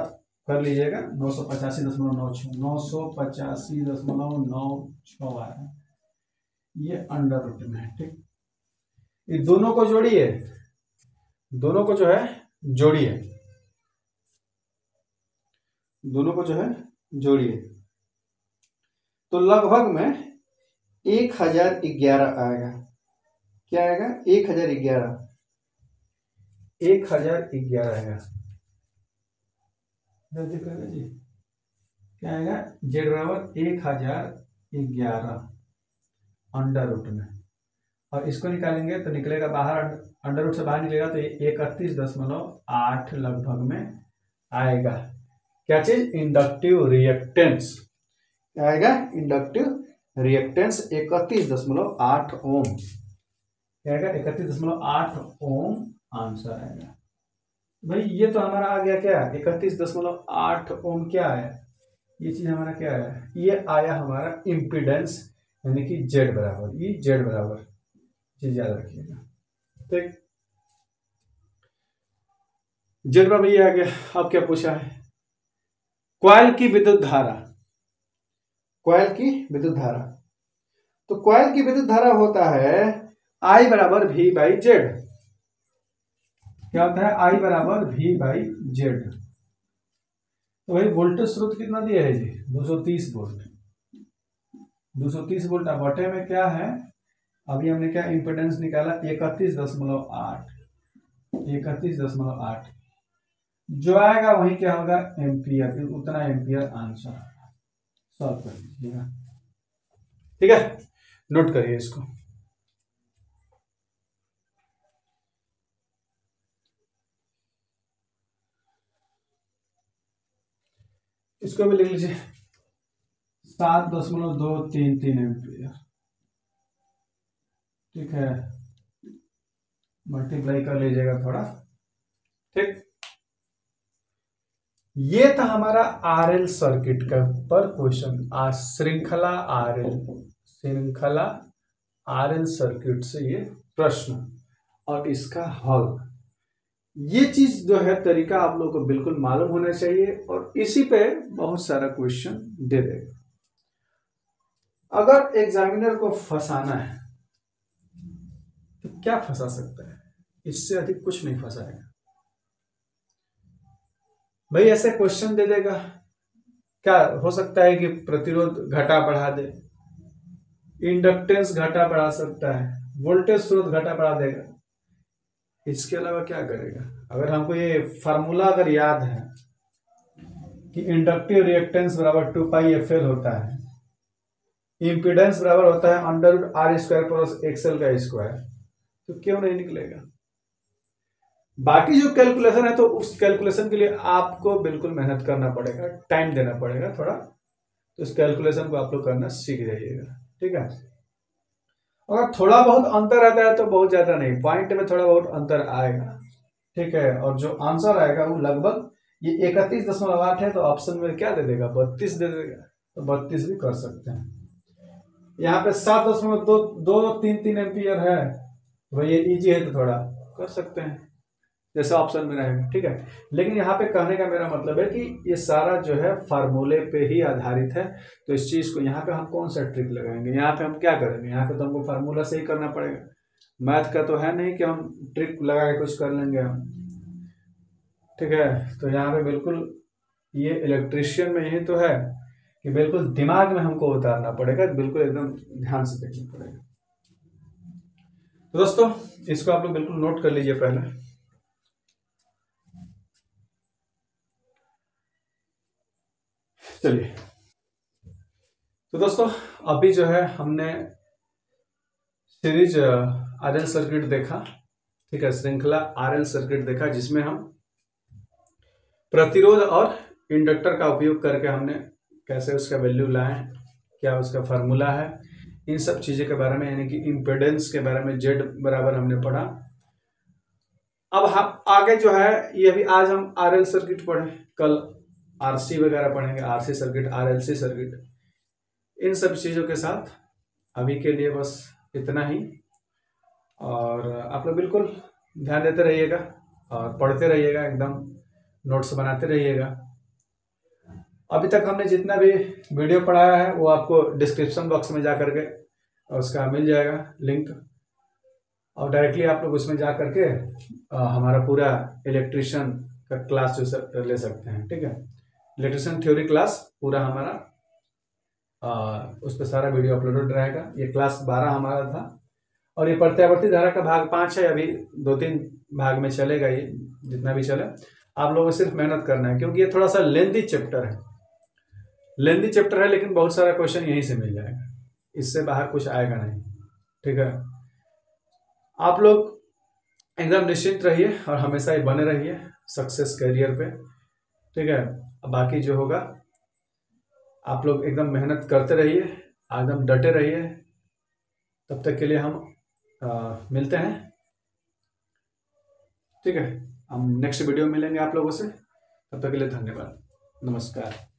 कर लीजिएगा। 985.96 985.96 आ रहा है। ये अंडर रूट में है। ठीक, ये दोनों को जोड़िए, दोनों को जो है जोड़िए, दोनों को जो है जोड़िए, तो लगभग में 1011 आएगा। क्या आएगा? 1011। 1011 आएगा। देखिएगा जी, क्या आएगा? जेड बराबर 1011 अंडर रूट में। और इसको निकालेंगे तो निकलेगा बाहर, अंडर रूट से बाहर निकलेगा तो 31.8 लगभग में आएगा। क्या चीज? Inductive reactance. क्या आएगा? इंडक्टिव रिएक्टेंस 31.8 ओम। क्या आएगा? 31.8 ओम आंसर आएगा। भाई ये तो हमारा आ गया क्या? 31.8 ओम क्या है? ये चीज हमारा क्या है? ये आया हमारा इम्पीडेंस, यानी कि जेड बराबर, ये जेड बराबर, चीज याद रखिएगा। ठीक, जेड बराबर ये आ गया। अब क्या पूछा है? कॉइल की विद्युत धारा। कॉइल की विद्युत धारा, तो कॉइल की विद्युत धारा होता है I बराबर V बाई जेड। क्या होता है? I बराबर V बाई जेड। तो भाई वोल्टेज स्रोत कितना दिया है जी? 230 वोल्ट। 230 वोल्ट। अब बटे में क्या है? अभी हमने क्या इंपेडेंस निकाला? 31.8। 31.8 जो आएगा वही क्या होगा? एम्पियर। उतना एम्पियर आंसर सॉल्व कर लीजिएगा। ठीक है, नोट करिए इसको। इसको भी लिख लीजिए, 7.233 एम्पियर। ठीक है, मल्टीप्लाई कर लीजिएगा थोड़ा। ठीक, ये था हमारा आरएल सर्किट का पर क्वेश्चन। श्रृंखला आरएल सर्किट से ये प्रश्न और इसका हल। ये चीज जो है तरीका आप लोगों को बिल्कुल मालूम होना चाहिए और इसी पे बहुत सारा क्वेश्चन दे देगा। अगर एग्जामिनर को फंसाना है तो क्या फंसा सकता है? इससे अधिक कुछ नहीं फंसाएगा भाई। ऐसे क्वेश्चन दे देगा, क्या हो सकता है कि प्रतिरोध घटा बढ़ा दे, इंडक्टेंस घटा बढ़ा सकता है, वोल्टेज स्रोत घटा बढ़ा देगा। इसके अलावा क्या करेगा? अगर हमको ये फार्मूला अगर याद है कि इंडक्टिव रिएक्टेंस बराबर 2πfl होता है, इंपीडेंस बराबर होता है under root R square plus XL का स्क्वायर, तो क्यों नहीं निकलेगा? बाकी जो कैलकुलेशन है तो उस कैलकुलेशन के लिए आपको बिल्कुल मेहनत करना पड़ेगा, टाइम देना पड़ेगा थोड़ा। तो इस कैलकुलेशन को आप लोग करना सीख जाइएगा। ठीक है, अगर थोड़ा बहुत अंतर आता है तो बहुत ज्यादा नहीं, पॉइंट में थोड़ा बहुत अंतर आएगा। ठीक है, और जो आंसर आएगा वो लगभग ये 31.8 है तो ऑप्शन में क्या दे देगा, 32 दे देगा, तो 32 भी कर सकते हैं। यहाँ पे 7.233 एम्पियर है, भाई ये इजी है तो थोड़ा कर सकते हैं जैसे ऑप्शन में रहेगा, ठीक है। लेकिन यहाँ पे कहने का मेरा मतलब है कि ये सारा जो है फार्मूले पे ही आधारित है, तो इस चीज को यहाँ पे हम कौन सा ट्रिक लगाएंगे, यहाँ पे हम क्या करेंगे, यहाँ पे तो हमको फार्मूला से ही करना पड़ेगा। मैथ का तो है नहीं कि हम ट्रिक लगा के कुछ कर लेंगे हम, ठीक है। तो यहाँ पे बिल्कुल ये इलेक्ट्रिशियन में यही तो है कि बिल्कुल दिमाग में हमको उतारना पड़ेगा, बिल्कुल एकदम ध्यान से देखना पड़ेगा। तो दोस्तों इसको आप लोग बिल्कुल नोट कर लीजिए पहले। चलिए, तो दोस्तों अभी जो है हमने सीरीज आरएल सर्किट देखा, ठीक है, श्रृंखला आरएल सर्किट देखा, जिसमें हम प्रतिरोध और इंडक्टर का उपयोग करके हमने कैसे उसका वैल्यू लाए, क्या उसका फार्मूला है, इन सब चीज़ों के बारे में, यानी कि इम्पेडेंस के बारे में जेड बराबर हमने पढ़ा। अब हम आगे जो है ये भी आज हम आरएल सर्किट पढ़े, कल आरसी वगैरह पढ़ेंगे, आरसी सर्किट, आरएलसी सर्किट, इन सब चीज़ों के साथ अभी के लिए बस इतना ही। और आप लोग बिल्कुल ध्यान देते रहिएगा और पढ़ते रहिएगा, एकदम नोट्स बनाते रहिएगा। अभी तक हमने जितना भी वीडियो पढ़ाया है वो आपको डिस्क्रिप्शन बॉक्स में जा करके उसका मिल जाएगा लिंक, और डायरेक्टली आप लोग उसमें जा करके हमारा पूरा इलेक्ट्रिशियन का क्लास जो ले सकते हैं, ठीक है। इलेक्ट्रिशियन थ्योरी क्लास पूरा हमारा उस पर सारा वीडियो अपलोडेड रहेगा। ये क्लास 12 हमारा था, और ये प्रत्यावर्ती धारा का भाग 5 है, अभी 2-3 भाग में चलेगा, ये जितना भी चले आप लोगों को सिर्फ मेहनत करना है, क्योंकि ये थोड़ा सा लेंथी चैप्टर है, लेंथी चैप्टर है, लेकिन बहुत सारा क्वेश्चन यहीं से मिल जाएगा, इससे बाहर कुछ आएगा नहीं, ठीक है। आप लोग एकदम निश्चिंत रहिए और हमेशा ही बने रहिए सक्सेस करियर पे, ठीक है। बाकी जो होगा आप लोग एकदम मेहनत करते रहिए, एकदम डटे रहिए। तब तक के लिए हम मिलते हैं, ठीक है। हम नेक्स्ट वीडियो में मिलेंगे आप लोगों से, तब तक के लिए धन्यवाद, नमस्कार।